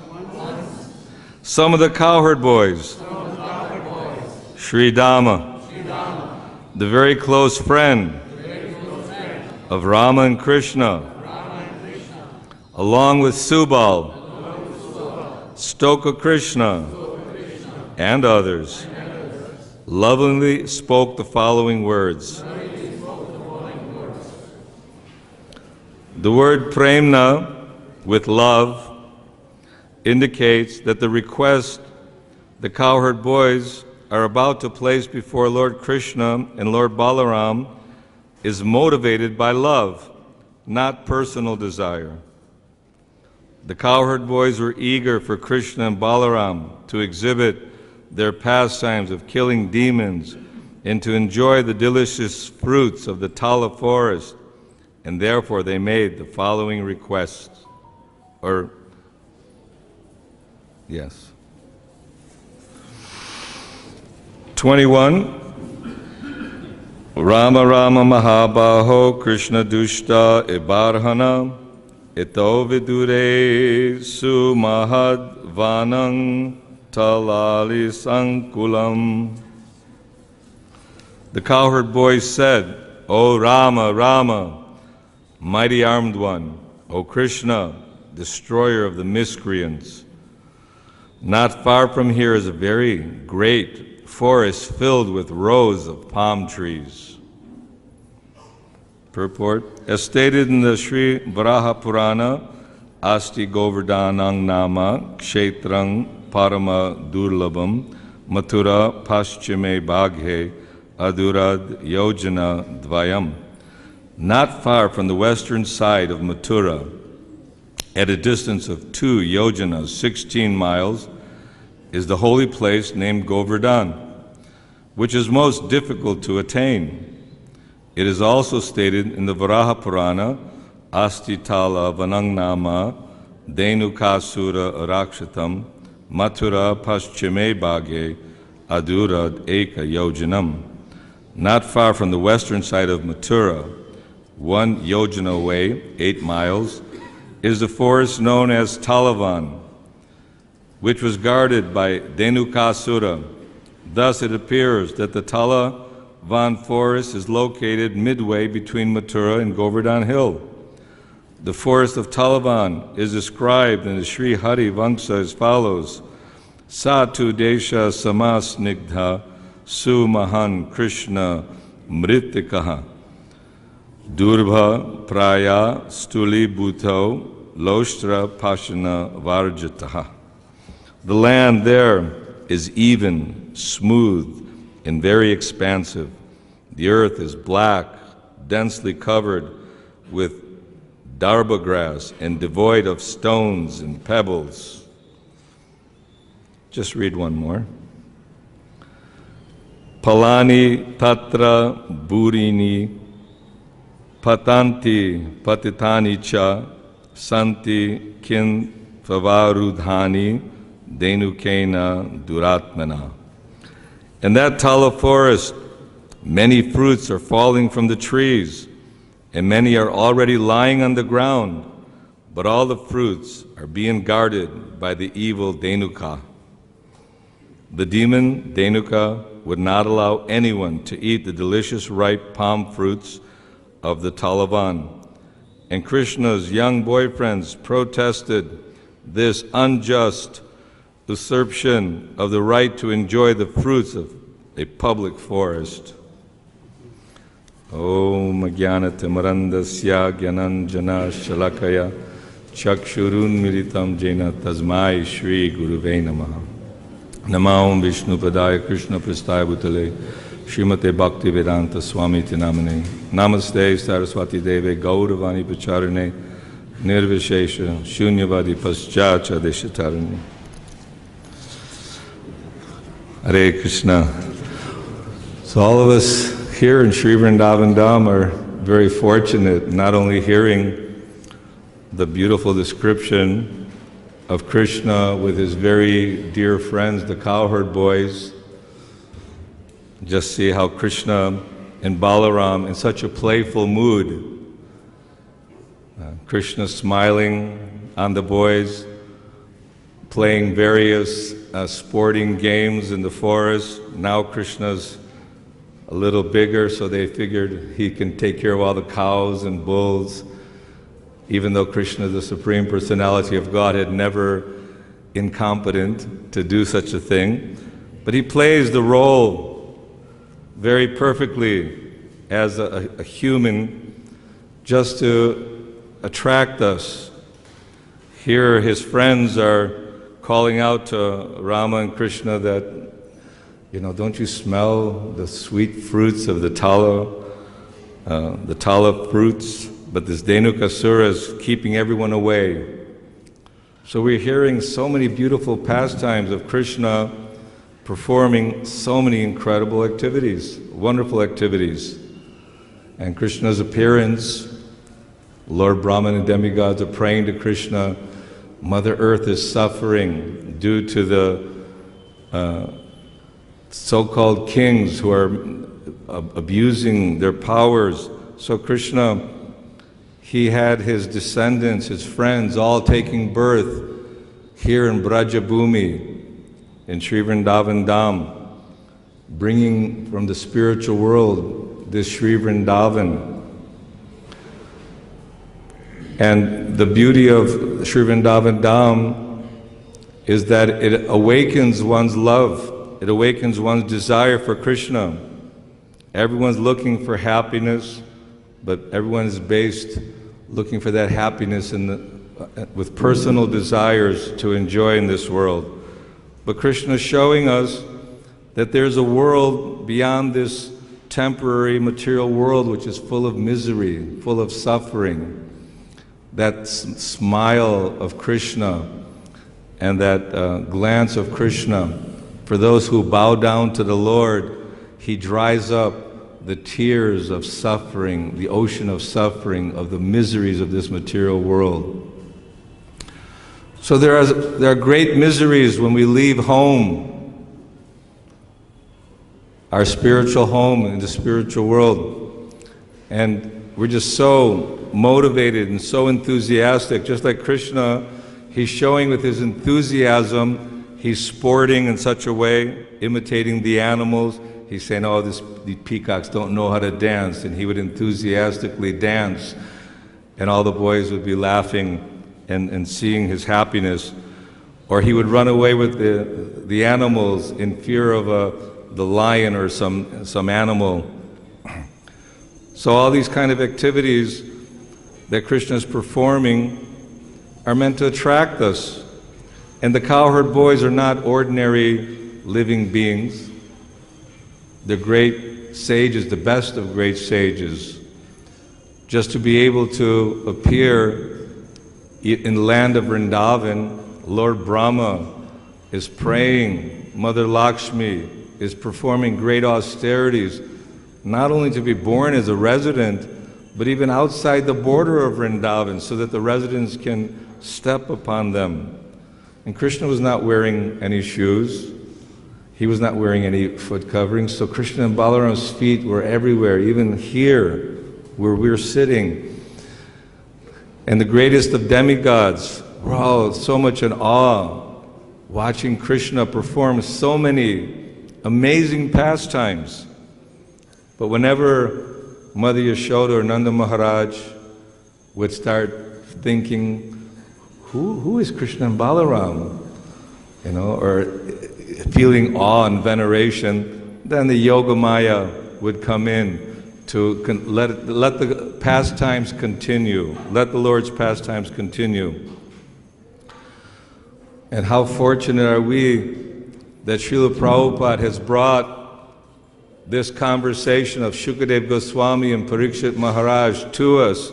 some of the cowherd boys, Sri Dhamma, the very close friend of Rama and Krishna, along with Subal, Stoka Krishna, and others, lovingly spoke the following words. The word premna, with love, indicates that the request the cowherd boys are about to place before Lord Krishna and Lord Balaram is motivated by love, not personal desire. The cowherd boys were eager for Krishna and Balaram to exhibit their pastimes of killing demons and to enjoy the delicious fruits of the Tala forest, and therefore they made the following requests. Yes. 21. Rama Rama Mahabaho Krishna Dushta Ibarhana Ito Vidure Sumahad Vanang Talali Sankulam. The cowherd boys said, O Rama, Rama, mighty armed one, O Krishna, destroyer of the miscreants. Not far from here is a very great forest filled with rows of palm trees. Purport. As stated in the Sri Varaha Purana, Asti Govardhanang Nama Kshetrang Parama Durlabham Mathura Paschime Bhaghe Adurad Yojana Dvayam. Not far from the western side of Mathura, at a distance of 2 yojanas, 16 miles, is the holy place named Govardhan, which is most difficult to attain. It is also stated in the Varaha Purana, Astitala Vanangnama Dhenukasura Arakshatam Mathura Paschime Bhage Adurad Eka Yojanam. Not far from the western side of Mathura, 1 yojana away, 8 miles, is the forest known as Talavan, which was guarded by Dhenukasura. Thus it appears that the Talavan forest is located midway between Mathura and Govardhan Hill. The forest of Talavan is described in the Sri Hari Vamsa as follows: Satu Desha Samasnigdha Sumahan Krishna Mritikaha Durbha Praya Stuli Bhuto Loshtra Pashana Varjataha. The land there is even, smooth, and very expansive. The earth is black, densely covered with darba grass and devoid of stones and pebbles. Just read one more. Palani Tatra Burini Patanti Patitani Cha Santi Kin Favarudhani Dhenukena Duratmana. In that Tala forest, many fruits are falling from the trees, and many are already lying on the ground, but all the fruits are being guarded by the evil Dhenuka. The demon Dhenuka would not allow anyone to eat the delicious ripe palm fruits of the Talavan, and Krishna's young boyfriends protested this unjust usurpation of the right to enjoy the fruits of a public forest. Om Jnanatimirandasya Jnananjana Shalakaya Chakshurun Militam Jena Tasmai Shri Guruve Namaha. Namaham Vishnu Padaya Krishna Prastaya Bhutale Srimate Bhakti Vedanta Swami Tinamane Namaste Saraswati Deve Gauravani Pacharane Nirvishesha Shunyavadi Paschacha Deshatarane. Hare Krishna. So all of us here in Sri Vrindavan Dham are very fortunate, not only hearing the beautiful description of Krishna with his very dear friends, the cowherd boys. Just see how Krishna and Balaram in such a playful mood. Krishna smiling on the boys, playing various sporting games in the forest. Now Krishna's a little bigger, so they figured he can take care of all the cows and bulls. Even though Krishna, the Supreme Personality of Godhead, never incompetent to do such a thing. But he plays the role very perfectly as a human, just to attract us. Here his friends are calling out to Rama and Krishna that, don't you smell the sweet fruits of the tala fruits? But this Dhenukasura is keeping everyone away. So we're hearing so many beautiful pastimes of Krishna performing so many incredible activities, wonderful activities. And Krishna's appearance, Lord Brahman and demigods are praying to Krishna. Mother Earth is suffering due to the so-called kings who are abusing their powers. So Krishna, he had his descendants, his friends, all taking birth here in Brajabhumi, in Sri Vrindavan Dham, bringing from the spiritual world this Sri Vrindavan. And the beauty of Sri Vrindavan Dham is that it awakens one's love, it awakens one's desire for Krishna. Everyone's looking for happiness, but everyone is based looking for that happiness with personal desires to enjoy in this world. But Krishna is showing us that there's a world beyond this temporary material world which is full of misery, full of suffering. That smile of Krishna and that glance of Krishna, for those who bow down to the Lord, He dries up the tears of suffering, the ocean of suffering, of the miseries of this material world. So there are great miseries when we leave home, our spiritual home in the spiritual world, and we're just so motivated and so enthusiastic, just like Krishna. He's showing with his enthusiasm, he's sporting in such a way, imitating the animals. He's saying, oh, these peacocks don't know how to dance, and he would enthusiastically dance, and all the boys would be laughing and seeing his happiness. Or he would run away with the animals in fear of the lion or some animal. So all these kind of activities that Krishna is performing are meant to attract us. And the cowherd boys are not ordinary living beings. They're great sages, the best of great sages. Just to be able to appear in the land of Vrindavan, Lord Brahma is praying, Mother Lakshmi is performing great austerities, not only to be born as a resident, but even outside the border of Vrindavan, so that the residents can step upon them. And Krishna was not wearing any shoes. He was not wearing any foot coverings. So Krishna and Balaram's feet were everywhere, even here where we're sitting. And the greatest of demigods were all so much in awe, watching Krishna perform so many amazing pastimes. But whenever Mother Yashoda or Nanda Maharaj would start thinking, who is Krishna and Balaram? You know, or feeling awe and veneration, then the Yoga Maya would come in to let the pastimes continue, let the Lord's pastimes continue. And how fortunate are we that Srila Prabhupada has brought this conversation of Shukadev Goswami and Parikshit Maharaj to us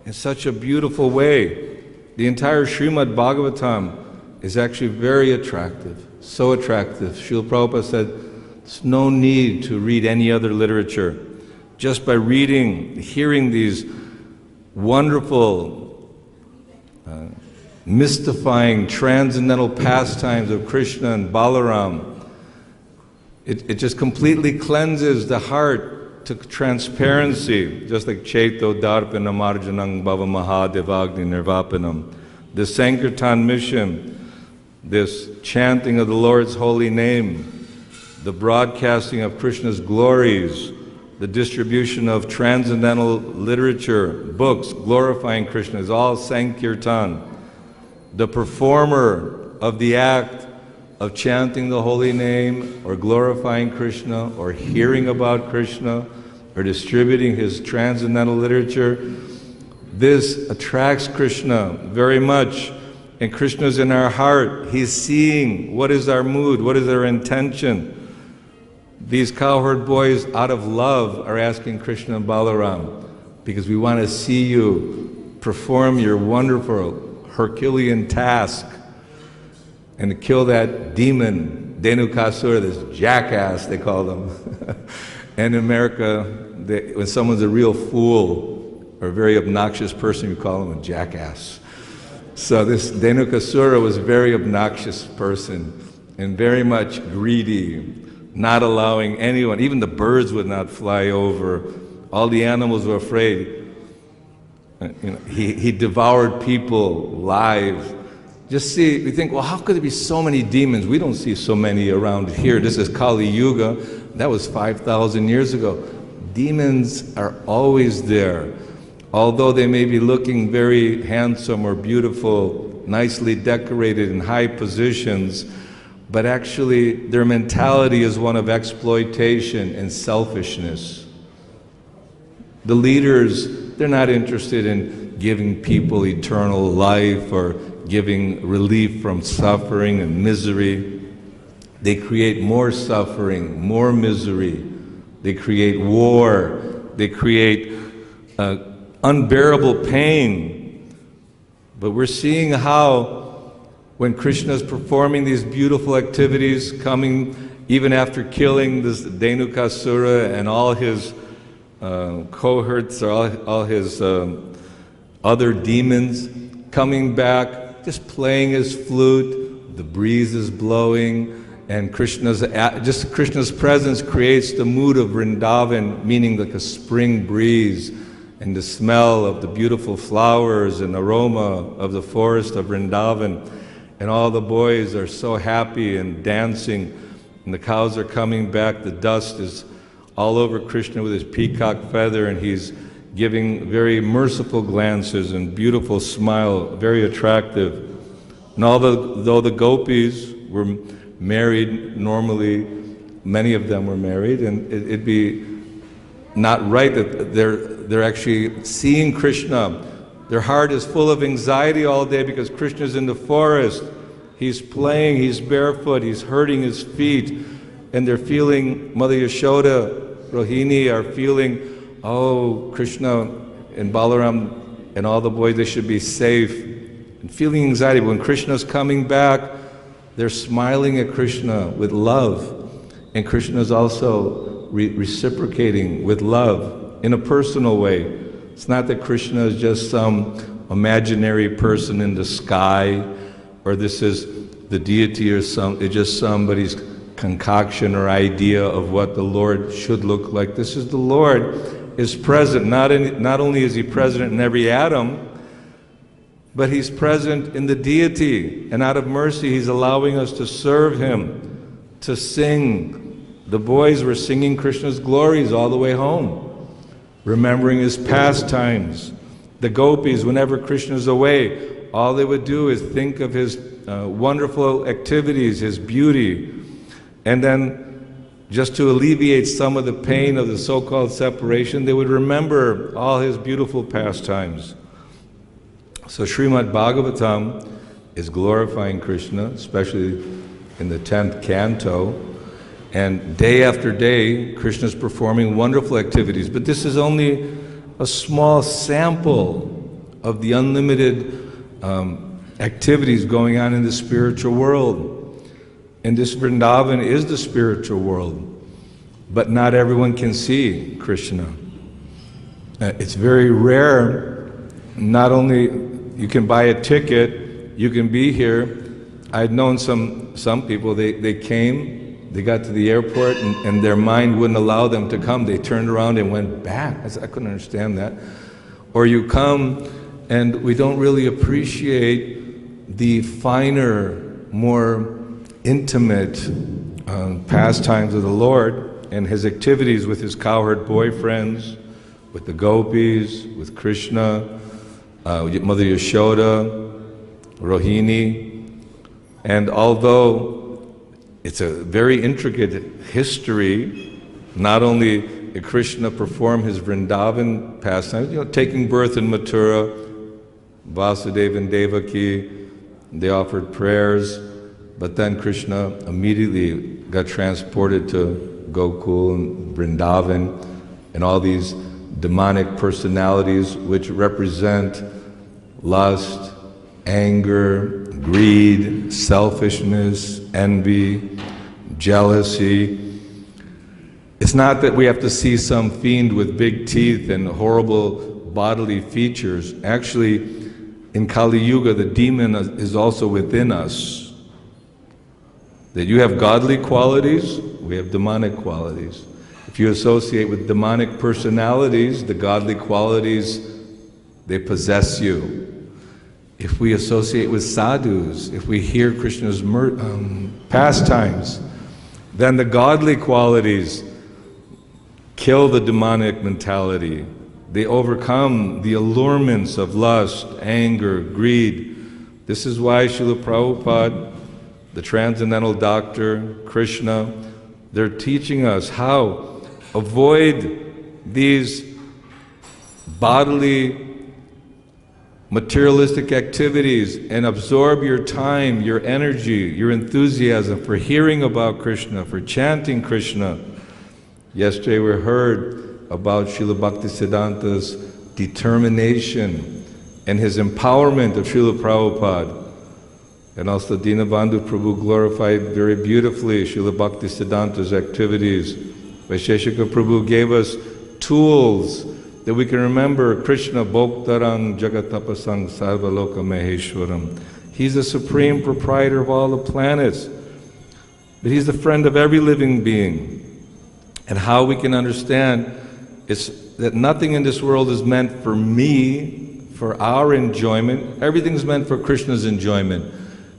in such a beautiful way. The entire Srimad Bhagavatam is actually very attractive, so attractive. Srila Prabhupada said, there's no need to read any other literature. Just by reading, hearing these wonderful, mystifying, transcendental pastimes of Krishna and Balaram, it just completely cleanses the heart to transparency, just like Chaito Darpanam Arjanang Bhava Mahadevagni Nirvapanam. The Sankirtan mission, this chanting of the Lord's holy name, the broadcasting of Krishna's glories, the distribution of transcendental literature, books glorifying Krishna is all Sankirtan. The performer of the act of chanting the holy name or glorifying Krishna or hearing about Krishna or distributing his transcendental literature, this attracts Krishna very much. And Krishna's in our heart. He's seeing what is our mood, what is our intention. These cowherd boys, out of love, are asking Krishna and Balaram, because we want to see you perform your wonderful Herculean task and to kill that demon, Dhenukasura, this jackass, they call them. And in America, when someone's a real fool or a very obnoxious person, you call them a jackass. So this Dhenukasura was a very obnoxious person and very much greedy, not allowing anyone, even the birds would not fly over. All the animals were afraid. You know, he devoured people live. Just see, we think, well, how could there be so many demons? We don't see so many around here. This is Kali Yuga. That was 5,000 years ago. Demons are always there. Although they may be looking very handsome or beautiful, nicely decorated in high positions, but actually their mentality is one of exploitation and selfishness. The leaders, they're not interested in giving people eternal life or giving relief from suffering and misery. They create more suffering, more misery, they create war, they create unbearable pain. But we're seeing how when Krishna is performing these beautiful activities, coming even after killing this Dhenukasura and all his cohorts, or all his other demons, coming back, just playing his flute, the breeze is blowing, and Krishna's presence creates the mood of Vrindavan, meaning like a spring breeze, and the smell of the beautiful flowers and aroma of the forest of Vrindavan. And all the boys are so happy and dancing, and the cows are coming back, the dust is all over Krishna with his peacock feather, and he's giving very merciful glances and beautiful smile, very attractive. And though the gopis were married normally, many of them were married, and it'd be not right that they're actually seeing Krishna. Their heart is full of anxiety all day because Krishna's in the forest. He's playing, he's barefoot, he's hurting his feet, and they're feeling, Mother Yashoda, Rohini are feeling, oh, Krishna and Balaram and all the boys, they should be safe, and feeling anxiety. But when Krishna's coming back, they're smiling at Krishna with love, and Krishna's also reciprocating with love in a personal way. It's not that Krishna is just some imaginary person in the sky, or this is the deity, or it's just somebody's concoction or idea of what the Lord should look like. This is the Lord is present. Not only is he present in every atom, but he's present in the deity. And out of mercy, he's allowing us to serve him, to sing. The boys were singing Krishna's glories all the way home, remembering his pastimes. The gopis, whenever Krishna's away, all they would do is think of his wonderful activities, his beauty. And then, just to alleviate some of the pain of the so-called separation, they would remember all his beautiful pastimes. So Srimad Bhagavatam is glorifying Krishna, especially in the 10th canto. And day after day, Krishna is performing wonderful activities. But this is only a small sample of the unlimited activities going on in the spiritual world. And this Vrindavan is the spiritual world, but not everyone can see Krishna. It's very rare. Not only you can buy a ticket, you can be here. I'd known some people, they came, they got to the airport, and their mind wouldn't allow them to come. They turned around and went back. I couldn't understand that. Or you come, and we don't really appreciate the finer, more intimate pastimes of the Lord and his activities with his cowherd boyfriends, with the gopis, with Krishna, Mother Yashoda, Rohini. And although it's a very intricate history, not only did Krishna perform his Vrindavan pastimes, taking birth in Mathura, Vasudeva and Devaki, they offered prayers. But then Krishna immediately got transported to Gokul and Vrindavan, and all these demonic personalities which represent lust, anger, greed, selfishness, envy, jealousy. It's not that we have to see some fiend with big teeth and horrible bodily features. Actually, in Kali Yuga, the demon is also within us. That you have godly qualities, we have demonic qualities. If you associate with demonic personalities, the godly qualities, they possess you. If we associate with sadhus, if we hear Krishna's pastimes, then the godly qualities kill the demonic mentality. They overcome the allurements of lust, anger, greed. This is why Srila Prabhupada, the Transcendental Doctor, Krishna, they're teaching us how avoid these bodily, materialistic activities and absorb your time, your energy, your enthusiasm for hearing about Krishna, for chanting Krishna. Yesterday we heard about Srila Bhaktisiddhanta's determination and his empowerment of Srila Prabhupada. And also Dinabandhu Prabhu glorified very beautifully Srila Bhaktisiddhanta's activities. Vaisheshika Prabhu gave us tools that we can remember Krishna Bhoktarang Jagatapasang Sarvaloka Maheshwaram. He's the supreme proprietor of all the planets, but he's the friend of every living being. And how we can understand is that nothing in this world is meant for me, for our enjoyment. Everything's meant for Krishna's enjoyment.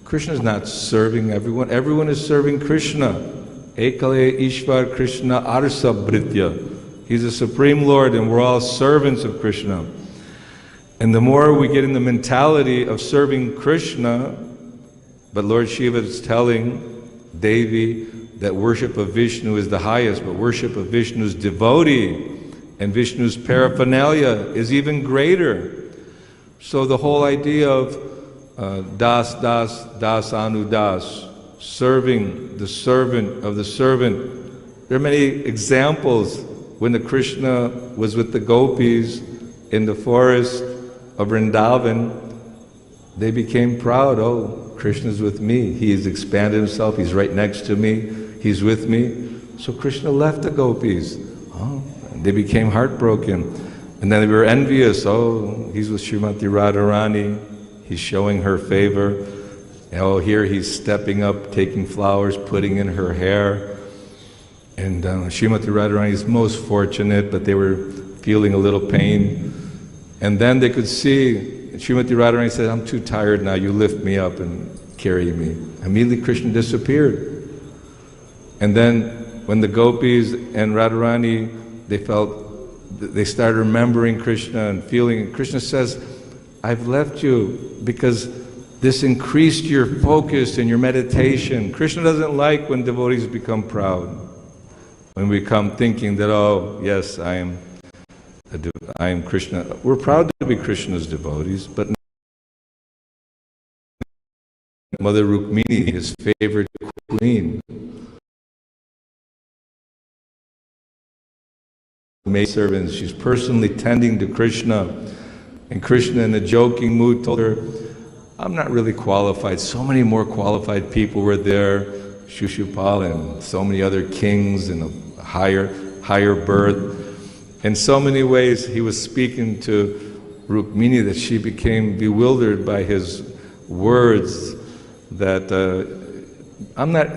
Krishna's not serving everyone. Everyone is serving Krishna. Ekale Ishvar Krishna Arsa Britya. He's the Supreme Lord and we're all servants of Krishna. And the more we get in the mentality of serving Krishna, but Lord Shiva is telling Devi that worship of Vishnu is the highest, but worship of Vishnu's devotee and Vishnu's paraphernalia is even greater. So the whole idea of das anu das, serving the servant of the servant. There are many examples when the Krishna was with the gopis in the forest of Vrindavan. They became proud. Oh, Krishna's with me. He has expanded himself. He's right next to me. He's with me. So Krishna left the gopis. Oh, they became heartbroken. And then they were envious. Oh, he's with Srimati Radharani. He's showing her favor. Oh, here he's stepping up, taking flowers, putting in her hair. And Srimati Radharani is most fortunate, but they were feeling a little pain. And then they could see, Srimati Radharani said, I'm too tired now, you lift me up and carry me. Immediately Krishna disappeared. And then when the gopis and Radharani, they started remembering Krishna and feeling, Krishna says, I've left you because this increased your focus and your meditation. Krishna doesn't like when devotees become proud. When we come thinking that, oh, yes, I am Krishna. We're proud to be Krishna's devotees, but Mother Rukmini, his favorite queen, maidservants, she's personally tending to Krishna. And Krishna, in a joking mood, told her, I'm not really qualified. So many more qualified people were there, Shushupal and so many other kings in a higher birth. In so many ways, he was speaking to Rukmini that she became bewildered by his words that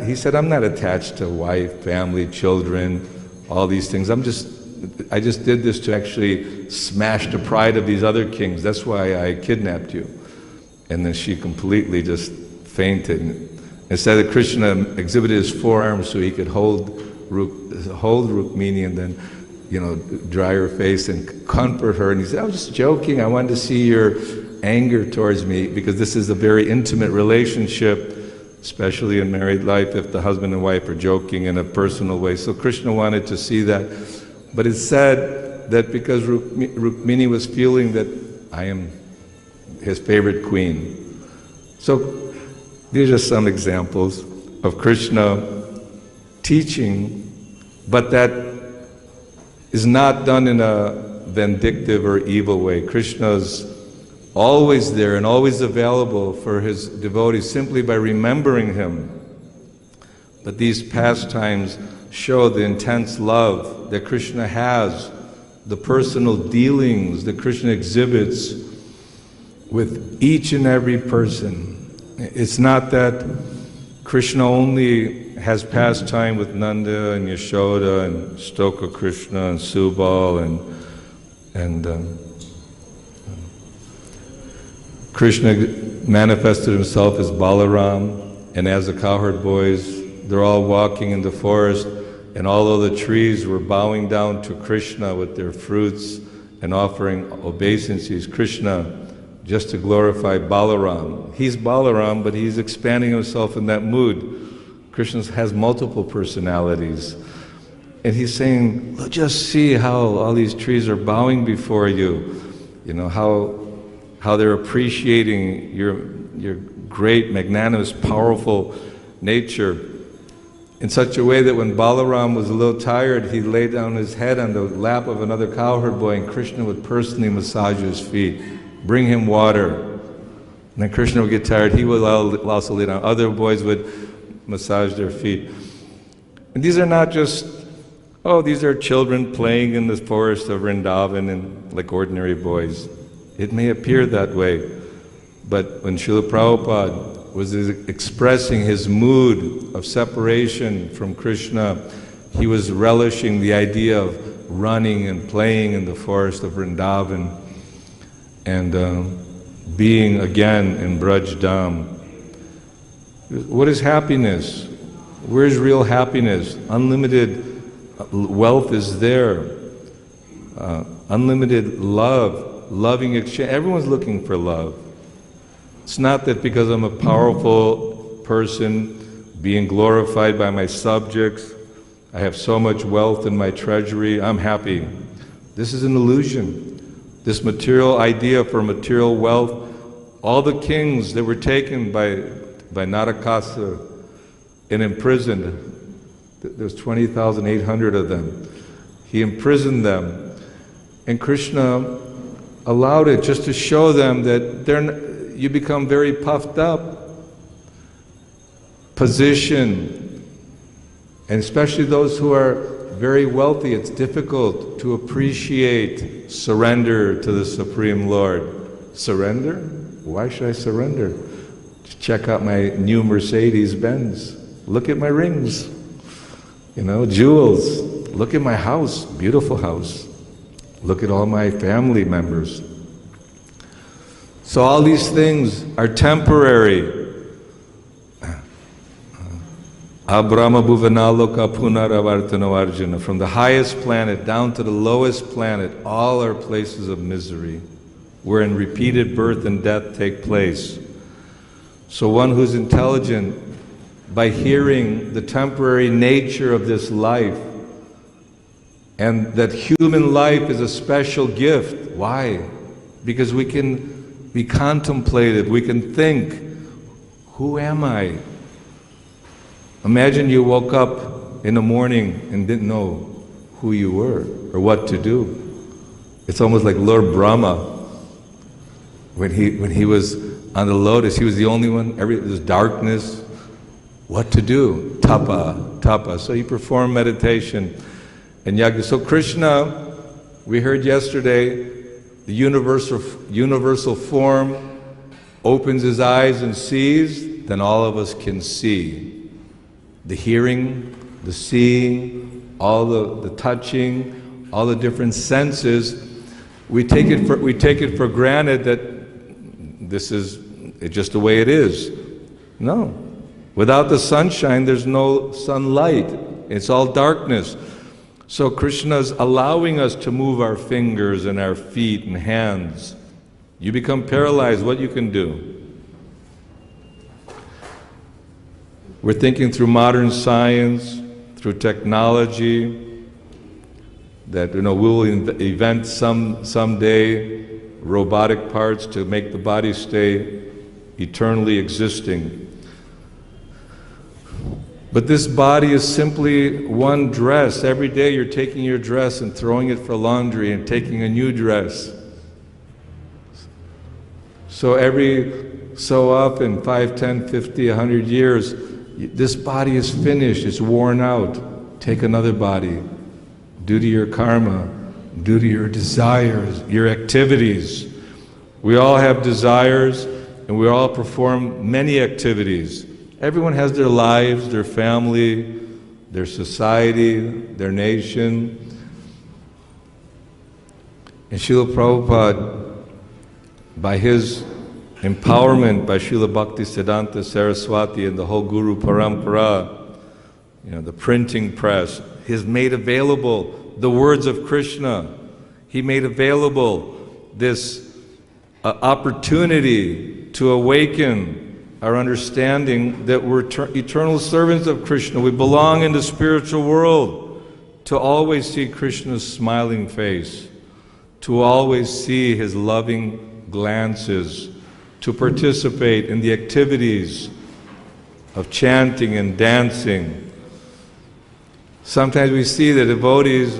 he said, I'm not attached to wife, family, children, all these things. I just did this to actually smash the pride of these other kings. That's why I kidnapped you. And then she completely just fainted. Instead of Krishna exhibited his forearms so he could hold Rukmini and then, dry her face and comfort her. And he said, I was just joking. I wanted to see your anger towards me because this is a very intimate relationship, especially in married life, if the husband and wife are joking in a personal way. So Krishna wanted to see that. But it's said that because Rukmini was feeling that I am his favorite queen. So these are some examples of Krishna teaching, but that is not done in a vindictive or evil way. Krishna's always there and always available for his devotees simply by remembering him. But these pastimes show the intense love that Krishna has, the personal dealings that Krishna exhibits with each and every person. It's not that Krishna only has pastime with Nanda and Yashoda and Stoka Krishna and Subal and Krishna manifested himself as Balaram, and as the cowherd boys, they're all walking in the forest, and although the trees were bowing down to Krishna with their fruits and offering obeisances, Krishna, just to glorify Balaram. He's Balaram, but he's expanding himself in that mood. Krishna has multiple personalities. And he's saying, look, just see how all these trees are bowing before you. How they're appreciating your great, magnanimous, powerful nature. in such a way that when Balaram was a little tired, he laid down his head on the lap of another cowherd boy, and Krishna would personally massage his feet, bring him water. And then Krishna would get tired, he would also lay down. Other boys would massage their feet. And these are not just, these are children playing in the forest of Vrindavan and like ordinary boys. It may appear that way, but when Srila Prabhupada was expressing his mood of separation from Krishna, he was relishing the idea of running and playing in the forest of Vrindavan and being again in Braj Dham. What is happiness? Where is real happiness? Unlimited wealth is there. Unlimited love, loving exchange. Everyone's looking for love. It's not that because I'm a powerful person, being glorified by my subjects, I have so much wealth in my treasury, I'm happy. This is an illusion. This material idea for material wealth, all the kings that were taken by Narakasa and imprisoned, there's 20,800 of them. He imprisoned them, and Krishna allowed it just to show them that you become very puffed up. Position, and especially those who are very wealthy, it's difficult to appreciate surrender to the Supreme Lord. Surrender? Why should I surrender? Check out my new Mercedes-Benz. Look at my rings. Jewels. Look at my house, beautiful house. Look at all my family members. So all these things are temporary. Abrahma Bhuvanaloka Punaravartano Arjuna. From the highest planet down to the lowest planet, all are places of misery, wherein repeated birth and death take place. So one who's intelligent, by hearing the temporary nature of this life, and that human life is a special gift. Why? Because we can be contemplative, we can think, who am I? Imagine you woke up in the morning and didn't know who you were or what to do. It's almost like Lord Brahma, when he was on the lotus, he was the only one, there's darkness, what to do? Tapa. So he performed meditation and yagya. So Krishna, we heard yesterday, the universal form opens his eyes and sees, then all of us can see. The hearing, the seeing, all the touching, all the different senses, we take it for granted that this is just the way it is. No. Without the sunshine, there's no sunlight. It's all darkness. So Krishna's allowing us to move our fingers and our feet and hands. You become paralyzed, what you can do? We're thinking through modern science, through technology, that we'll invent someday robotic parts to make the body stay eternally existing. But this body is simply one dress. Every day you're taking your dress and throwing it for laundry and taking a new dress. So every so often, 5, 10, 50, 100 years, this body is finished, it's worn out. Take another body. Due to your karma, due to your desires, your activities. We all have desires and we all perform many activities. Everyone has their lives, their family, their society, their nation. And Srila Prabhupada, by his empowerment by Srila Bhaktisiddhanta Saraswati and the whole Guru Parampara, the printing press, has made available the words of Krishna. He made available this opportunity to awaken our understanding that we're eternal servants of Krishna. We belong in the spiritual world, to always see Krishna's smiling face, to always see his loving glances, to participate in the activities of chanting and dancing. Sometimes we see the devotees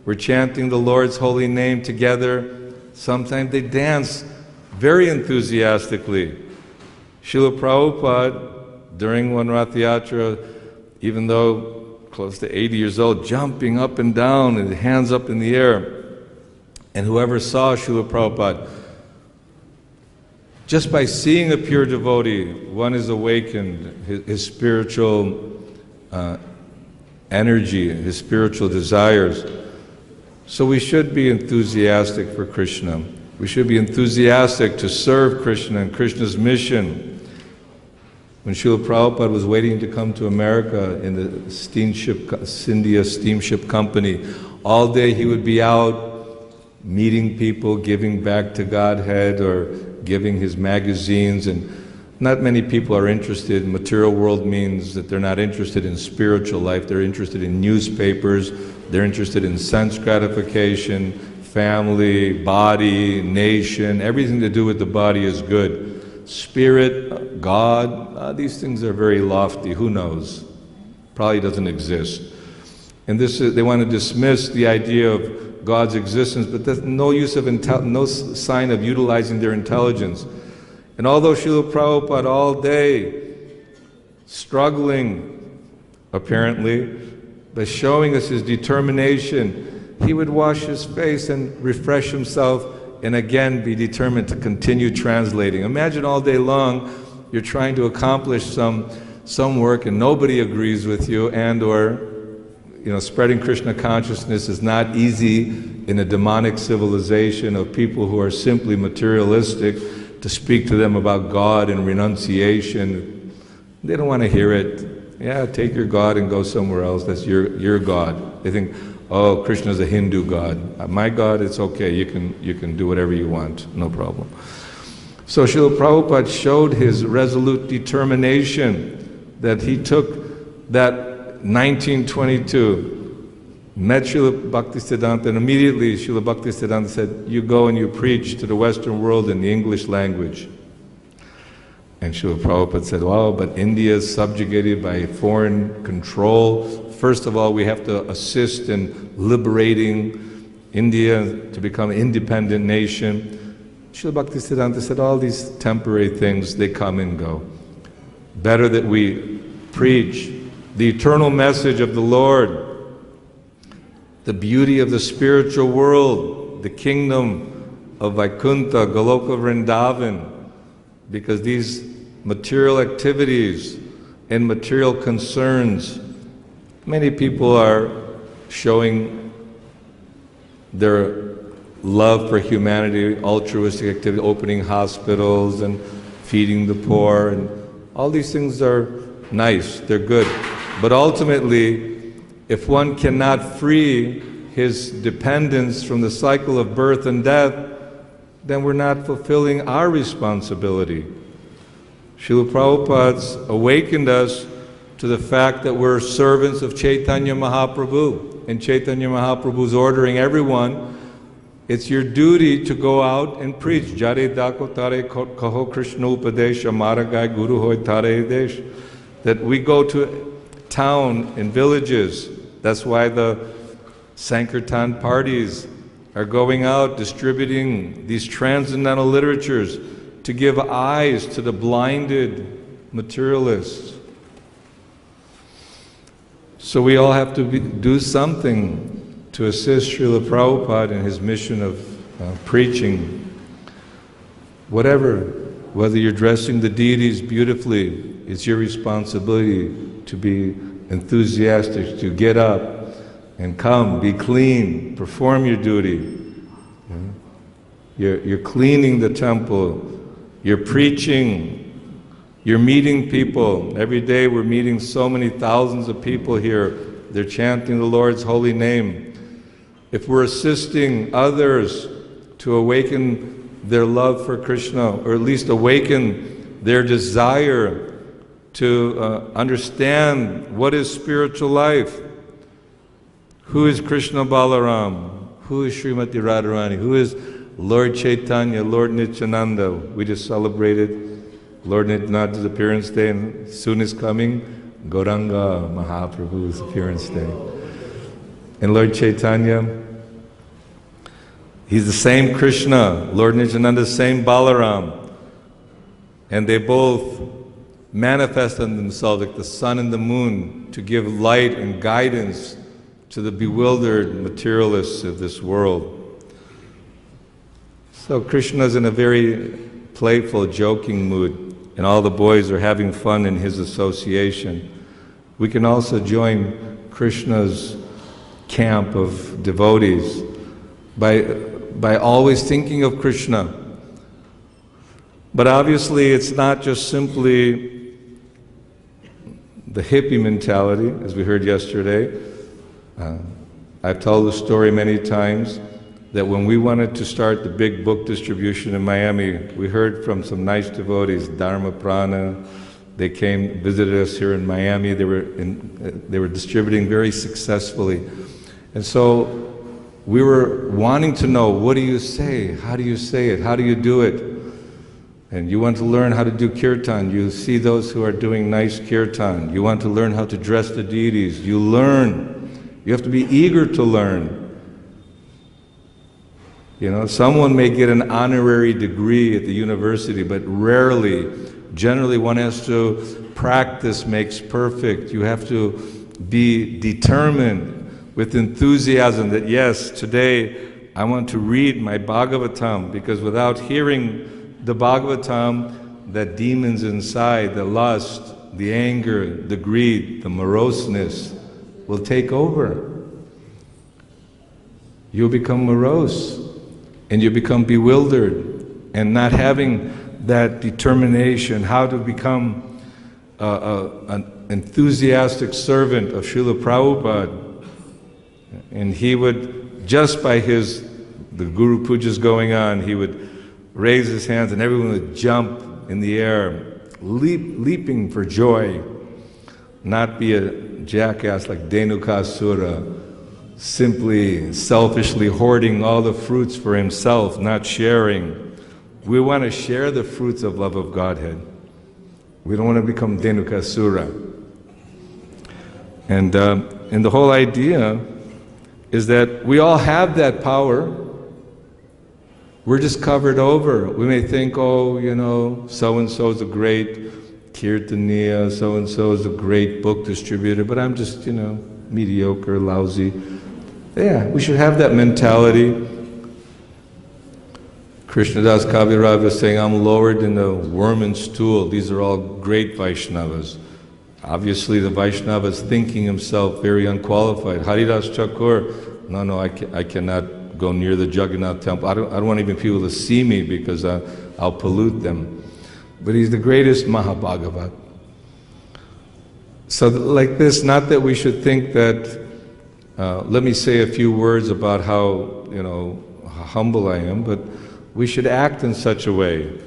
were chanting the Lord's holy name together. Sometimes they dance very enthusiastically. Srila Prabhupada, during one Rath Yatra, even though close to 80 years old, jumping up and down and hands up in the air. And whoever saw Srila Prabhupada, just by seeing a pure devotee, one is awakened, his spiritual energy, his spiritual desires. So we should be enthusiastic for Krishna. We should be enthusiastic to serve Krishna and Krishna's mission. When Srila Prabhupada was waiting to come to America in the Scindia steamship company, all day he would be out meeting people, giving back to Godhead or giving his magazines, and not many people are interested. Material world means that they're not interested in spiritual life, they're interested in newspapers, they're interested in sense gratification, family, body, nation, everything to do with the body is good. Spirit, God, these things are very lofty, who knows? Probably doesn't exist. And they want to dismiss the idea of God's existence, but there's no no sign of utilizing their intelligence. And although Srila Prabhupada all day struggling, apparently, by showing us his determination, he would wash his face and refresh himself and again be determined to continue translating. Imagine all day long you're trying to accomplish some work and nobody agrees with you, and or spreading Krishna consciousness is not easy in a demonic civilization of people who are simply materialistic. To speak to them about God and renunciation, they don't want to hear it. Yeah, take your God and go somewhere else. That's your God. They think, oh, Krishna's a Hindu God. My God, it's okay. You can do whatever you want. No problem. So Srila Prabhupada showed his resolute determination that he took that 1922, met Srila Bhaktisiddhanta, and immediately Srila Bhaktisiddhanta said, you go and you preach to the Western world in the English language. And Srila Prabhupada said, wow, but India is subjugated by foreign control. First of all, we have to assist in liberating India to become an independent nation. Srila Bhaktisiddhanta said, all these temporary things, they come and go. Better that we preach the eternal message of the Lord, the beauty of the spiritual world, the kingdom of Vaikuntha, Goloka Vrindavan, because these material activities and material concerns, many people are showing their love for humanity, altruistic activity, opening hospitals and feeding the poor, and all these things are nice, they're good. But ultimately, if one cannot free his dependence from the cycle of birth and death, then we're not fulfilling our responsibility. Srila Prabhupada's awakened us to the fact that we're servants of Chaitanya Mahaprabhu, and Chaitanya Mahaprabhu's ordering everyone, it's your duty to go out and preach. Jare dako tare kaho Krishna upadesh, amaragai guru hoy tare desh. That we go to town and villages. That's why the Sankirtan parties are going out distributing these transcendental literatures to give eyes to the blinded materialists. So we all have to do something to assist Srila Prabhupada in his mission of preaching. Whether you're dressing the deities beautifully, it's your responsibility to be enthusiastic, to get up and come, be clean, perform your duty. You're cleaning the temple, you're preaching, you're meeting people. Every day we're meeting so many thousands of people here. They're chanting the Lord's holy name. If we're assisting others to awaken their love for Krishna, or at least awaken their desire to understand what is spiritual life, who is Krishna Balaram, who is Srimati Radharani, who is Lord Chaitanya, Lord Nityananda. We just celebrated Lord Nityananda's appearance day, and soon is coming Gauranga Mahaprabhu's appearance day. And Lord Chaitanya, he's the same Krishna, Lord Nityananda, the same Balaram. And they both manifested themselves like the sun and the moon to give light and guidance to the bewildered materialists of this world. So Krishna's in a very playful, joking mood, and all the boys are having fun in his association. We can also join Krishna's camp of devotees by always thinking of Krishna. But obviously it's not just simply the hippie mentality, as we heard yesterday. I've told the story many times that when we wanted to start the big book distribution in Miami, we heard from some nice devotees, Dharma Prana. They came, visited us here in Miami. They were distributing very successfully. And so we were wanting to know, what do you say? How do you say it? How do you do it? And you want to learn how to do kirtan. You see those who are doing nice kirtan. You want to learn how to dress the deities. You learn. You have to be eager to learn. You know, someone may get an honorary degree at the university, but rarely. Generally, one has to practice makes perfect. You have to be determined with enthusiasm that, yes, today I want to read my Bhagavatam, because without hearing the Bhagavatam, the demons inside, the lust, the anger, the greed, the moroseness will take over. You'll become morose. And you become bewildered, and not having that determination how to become an enthusiastic servant of Srila Prabhupada. And he would, just by the Guru Pujas going on, he would raise his hands and everyone would jump in the air, leaping for joy, not be a jackass like Dhenukasura, simply selfishly hoarding all the fruits for himself, not sharing. We want to share the fruits of love of Godhead. We don't want to become Dhenukasura. And the whole idea is that we all have that power. We're just covered over. We may think, oh, you know, so-and-so is a great kirtaniya, so-and-so is a great book distributor, but I'm just, you know, mediocre, lousy. Yeah, we should have that mentality. Krishnadas Kaviraj was saying, I'm lower than the worm and stool. These are all great Vaishnavas. Obviously the Vaishnava is thinking himself very unqualified. Haridas Chakur, no, I cannot go near the Jagannath temple. I don't want even people to see me because I'll pollute them. But he's the greatest Mahabhagavat. So like this, not that we should think that let me say a few words about how, you know, how humble I am, but we should act in such a way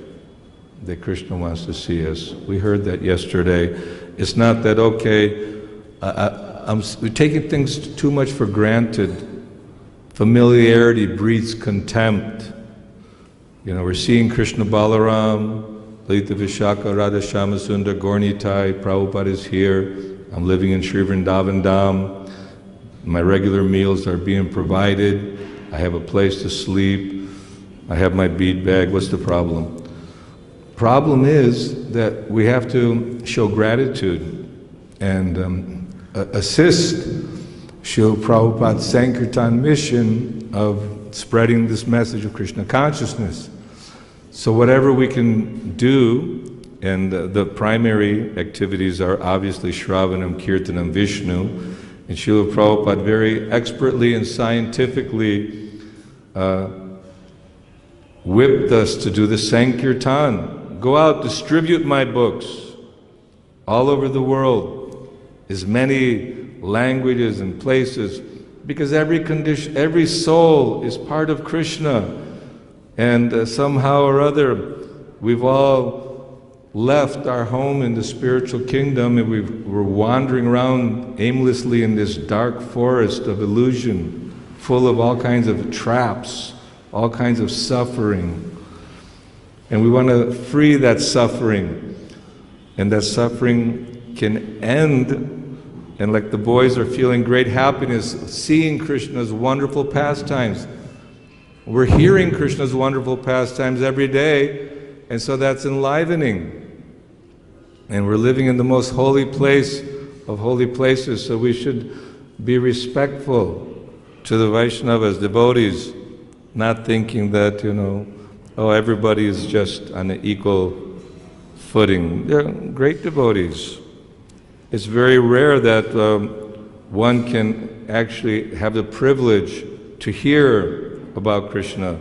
that Krishna wants to see us. We heard that yesterday. It's not that, okay, we're taking things too much for granted. Familiarity breeds contempt. You know, we're seeing Krishna Balaram, Lalita Vishaka, Radha Shamasundar, Gaurnitai, Prabhupada is here. I'm living in Sri Vrindavan Dham. My regular meals are being provided. I have a place to sleep. I have my bead bag. What's the problem? Problem is that we have to show gratitude and assist Srila Prabhupada's Sankirtan mission of spreading this message of Krishna consciousness. So whatever we can do, and the primary activities are obviously Shravanam, Kirtanam, Vishnu. And Srila Prabhupada very expertly and scientifically whipped us to do the Sankirtan. Go out, distribute my books all over the world, as many languages and places, because every soul is part of Krishna. And somehow or other, we've all left our home in the spiritual kingdom and we're wandering around aimlessly in this dark forest of illusion, full of all kinds of traps, all kinds of suffering. And we want to free that suffering. And that suffering can end, and like the boys are feeling great happiness seeing Krishna's wonderful pastimes. We're hearing Krishna's wonderful pastimes every day, and so that's enlivening. And we're living in the most holy place of holy places, so we should be respectful to the Vaishnavas, devotees, not thinking that, everybody is just on an equal footing. They're great devotees. It's very rare that one can actually have the privilege to hear about Krishna.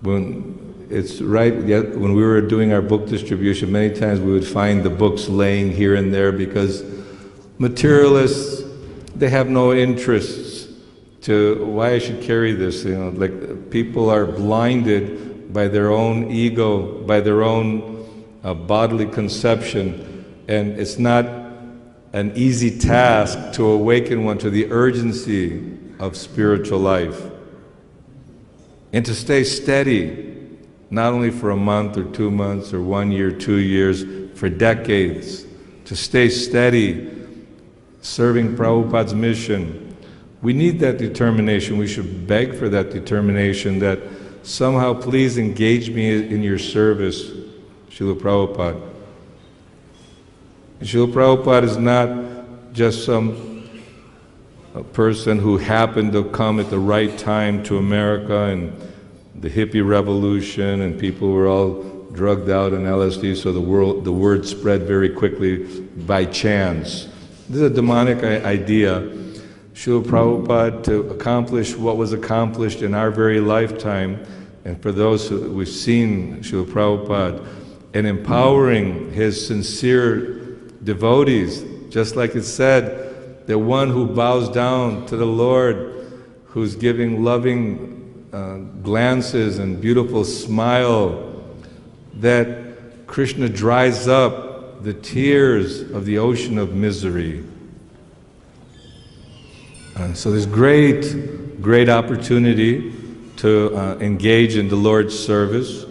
When we were doing our book distribution, many times we would find the books laying here and there because materialists, they have no interests to why I should carry this. Like people are blinded by their own ego, by their own bodily conception, and it's not an easy task to awaken one to the urgency of spiritual life and to stay steady. Not only for a month or 2 months or 1 year, 2 years, for decades, to stay steady, serving Prabhupada's mission. We need that determination. We should beg for that determination that somehow please engage me in your service, Srila Prabhupada. And Srila Prabhupada is not just a person who happened to come at the right time to America and the hippie revolution, and people were all drugged out on LSD, so the word spread very quickly by chance. This is a demonic idea. Srila Prabhupada, to accomplish what was accomplished in our very lifetime, and for those who we've seen Srila Prabhupada, and empowering his sincere devotees, just like it said, the one who bows down to the Lord, who's giving loving glances and beautiful smile, that Krishna dries up the tears of the ocean of misery. So there's great opportunity to engage in the Lord's service.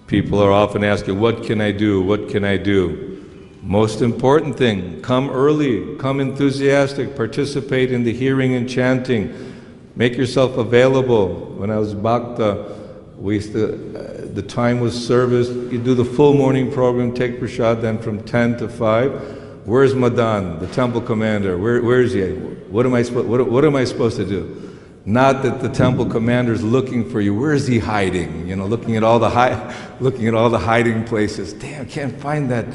People are often asking, what can I do? What can I do? Most important thing, come early, come enthusiastic, participate in the hearing and chanting. Make yourself available. When I was bhakta, the time was service. You do the full morning program, take prasad, then from 10 to 5. Where's Madan, the temple commander? Where is he? What am I supposed to do? Not that the temple commander is looking for you. Where is he hiding? Looking at all the hiding places. Damn, I can't find that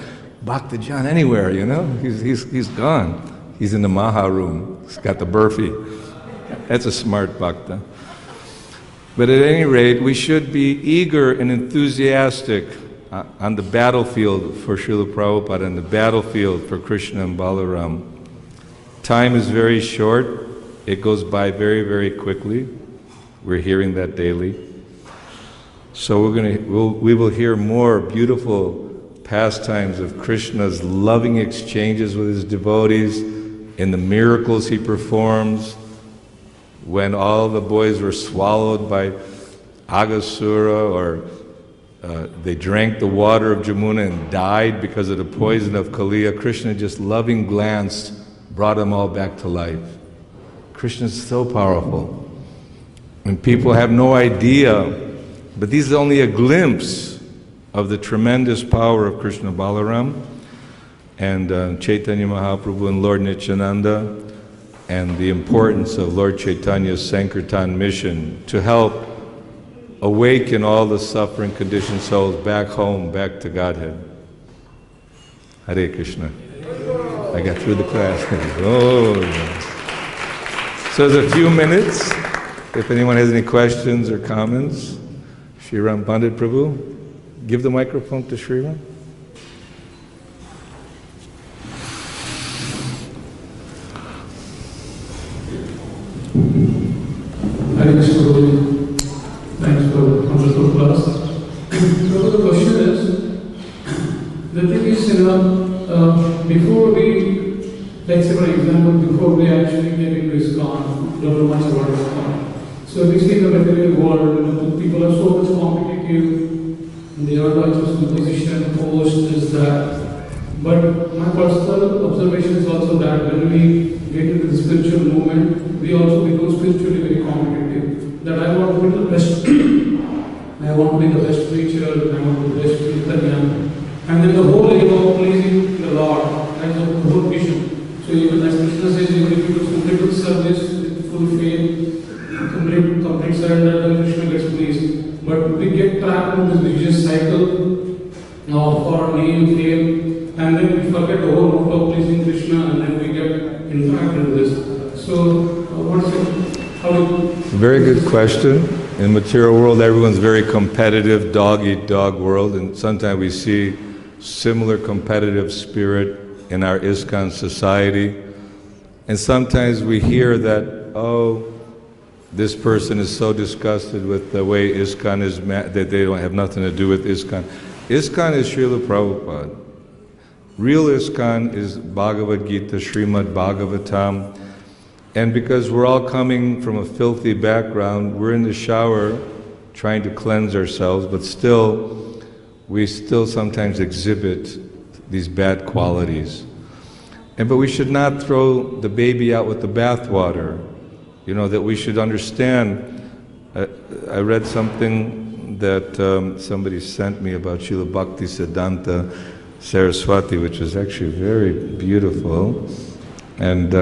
Bhakta Jan anywhere. He's gone. He's in the Maha room. He's got the burfi. That's a smart bhakta. But at any rate, we should be eager and enthusiastic on the battlefield for Srila Prabhupada, on the battlefield for Krishna and Balaram. Time is very short. It goes by very, very quickly. We're hearing that daily. So we will hear more beautiful pastimes of Krishna's loving exchanges with his devotees, in the miracles he performs, when all the boys were swallowed by Aghasura, or they drank the water of Jamuna and died because of the poison of Kaliya. Krishna just loving glance brought them all back to life. Krishna is so powerful. And people have no idea, but this is only a glimpse of the tremendous power of Krishna Balaram and Chaitanya Mahaprabhu and Lord Nityananda, and the importance of Lord Chaitanya's Sankirtan mission to help awaken all the suffering conditioned souls back home, back to Godhead. Hare Krishna. I got through the class. Oh, yeah. So there's a few minutes. If anyone has any questions or comments, Shriram Pandit Prabhu, give the microphone to Shriram. Thanks for wonderful class. So the question is, the thing is, before we, like say for example, before we actually get into ISKCON, don't know much about ISKCON. So we see the material world, people are so much competitive, they are not just in position, post, this, that. But my personal observation is also that when we get into the spiritual movement, we also become spiritually very competitive. That I want to be the best, I want to be the best preacher, I want to be the best Kirtaniya. And then the whole aim of pleasing the Lord, that's the whole mission. So even as Krishna says, if you do complete service with full faith, complete surrender, then Krishna gets pleased. But we get trapped in this vicious cycle of our name, fame, and then we forget the whole root of pleasing Krishna, and then we get entrapped in this. So, what's it? Very good question. In the material world, everyone's very competitive, dog-eat-dog world, and sometimes we see similar competitive spirit in our ISKCON society. And sometimes we hear that, oh, this person is so disgusted with the way ISKCON is that they don't have nothing to do with ISKCON. ISKCON is Srila Prabhupada. Real ISKCON is Bhagavad-Gita, Srimad Bhagavatam. And because we're all coming from a filthy background, we're in the shower trying to cleanse ourselves, but we still sometimes exhibit these bad qualities. But we should not throw the baby out with the bathwater. You know, that we should understand. I read something that somebody sent me about Srila Bhakti Siddhanta Saraswati, which is actually very beautiful. And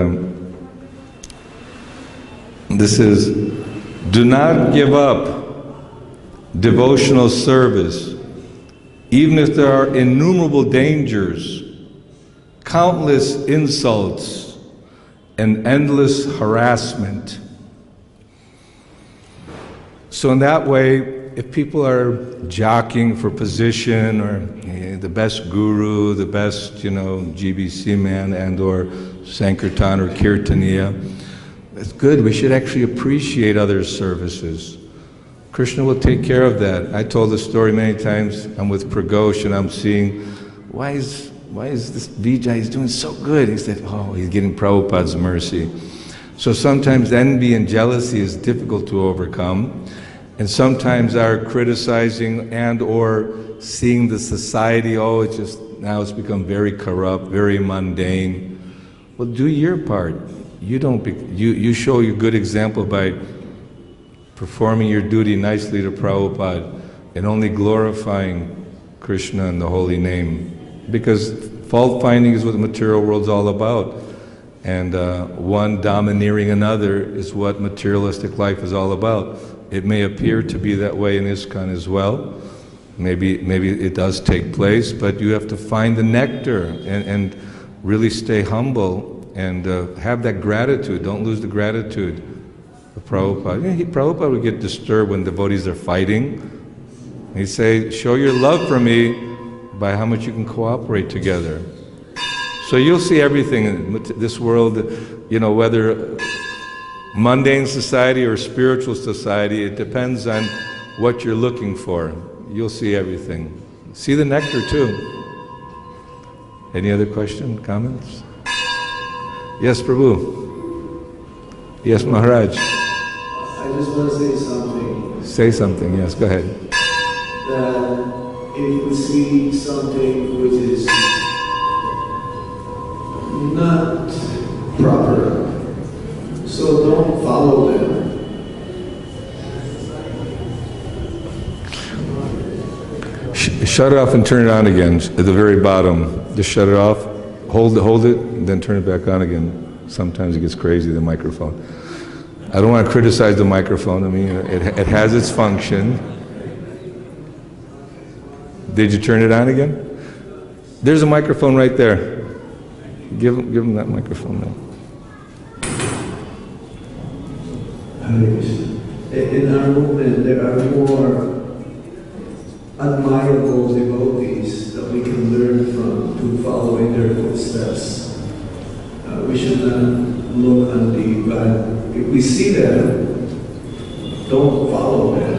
this is, do not give up devotional service, even if there are innumerable dangers, countless insults, and endless harassment. So in that way, if people are jockeying for position, or the best guru, the best, GBC man, and or Sankirtan or Kirtaniya, that's good. We should actually appreciate others' services. Krishna will take care of that. I told the story many times. I'm with Pragosh and I'm seeing, why is this Vijay, he's doing so good? He said, oh, he's getting Prabhupada's mercy. So sometimes envy and jealousy is difficult to overcome. And sometimes our criticizing and or seeing the society, now it's become very corrupt, very mundane. Well, do your part. You show your good example by performing your duty nicely to Prabhupada and only glorifying Krishna and the holy name. Because fault finding is what the material world's all about. And one domineering another is what materialistic life is all about. It may appear to be that way in ISKCON as well. Maybe it does take place, but you have to find the nectar and really stay humble and have that gratitude. Don't lose the gratitude of Prabhupada. Prabhupada would get disturbed when devotees are fighting. He'd say, show your love for me by how much you can cooperate together. So you'll see everything in this world, whether mundane society or spiritual society, it depends on what you're looking for. You'll see everything. See the nectar too. Any other question, comments? Yes, Prabhu. Yes, Maharaj. I just want to say something. Say something, yes, go ahead. That if we see something which is not proper, so don't follow them. Shut it off and turn it on again at the very bottom. Just shut it off, hold it, then turn it back on again. Sometimes it gets crazy, the microphone. I don't want to criticize the microphone. I mean, it has its function. Did you turn it on again? There's a microphone right there. Give him that microphone now. In our movement, there are more admirable devotees that we can learn from to follow in their footsteps. We should not look on the bad. If we see them, don't follow them.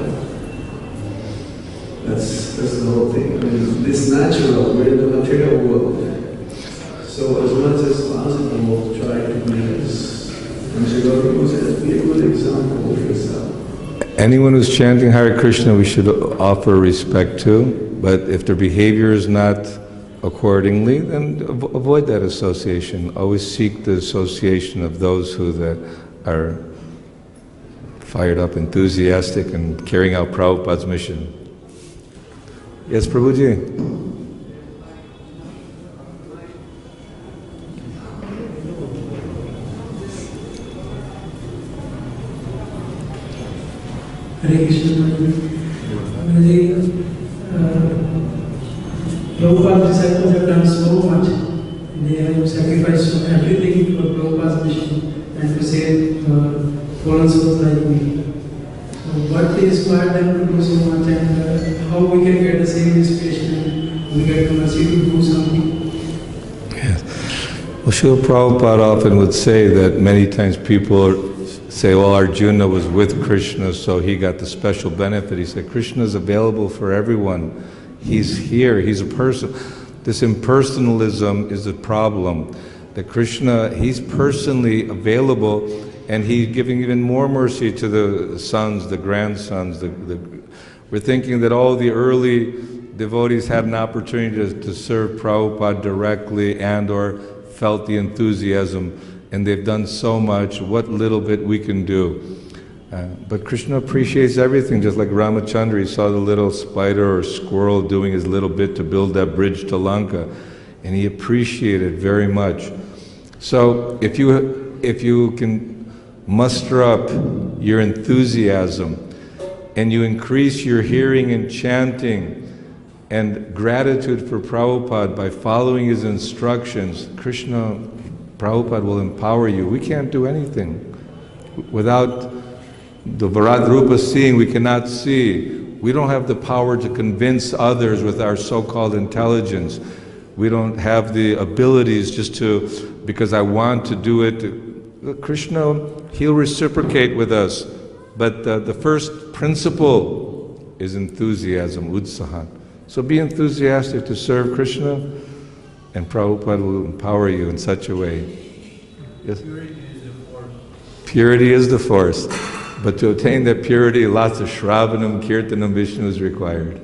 That's the whole thing. I mean, it's natural. We're in the material world. So as much as possible, try to be be a good example of yourself. Anyone who's chanting Hare Krishna, we should offer respect to, but if their behavior is not accordingly, then avoid that association. Always seek the association of those who are fired up, enthusiastic, and carrying out Prabhupada's mission. Yes, Prabhuji? Hare Krishna. Prabhupada's disciples have done so much. They have sacrificed everything for Prabhupada's mission and to save fallen souls like me. So what inspired them to do so much, and how we can get the same inspiration and we get the mercy to do something? Yes. Well, Srila Prabhupada often would say that many times people say, well, Arjuna was with Krishna, so he got the special benefit. He said, Krishna is available for everyone. He's here, he's a person. This impersonalism is a problem. That Krishna, he's personally available, and he's giving even more mercy to the sons, the grandsons. We're thinking that all the early devotees had an opportunity to serve Prabhupada directly and or felt the enthusiasm, and they've done so much, what little bit we can do. But Krishna appreciates everything, just like Ramachandra, he saw the little spider or squirrel doing his little bit to build that bridge to Lanka, and he appreciated it very much. So if you can muster up your enthusiasm, and you increase your hearing and chanting, and gratitude for Prabhupada by following his instructions, Krishna, Prabhupada will empower you. We can't do anything. Without the Varad Rupa seeing, we cannot see. We don't have the power to convince others with our so-called intelligence. We don't have the abilities just to, because I want to do it. Krishna, he'll reciprocate with us. But the first principle is enthusiasm, utsaha. So be enthusiastic to serve Krishna, and Prabhupada will empower you in such a way. Yes? Purity is the force. Purity is the force. But to attain that purity, lots of Shravanam, Kirtanam, Vishnu is required.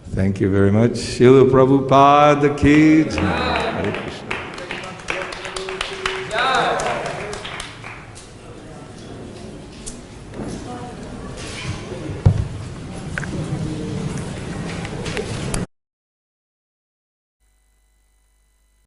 Thank you very much. Srila Prabhupada ki jai.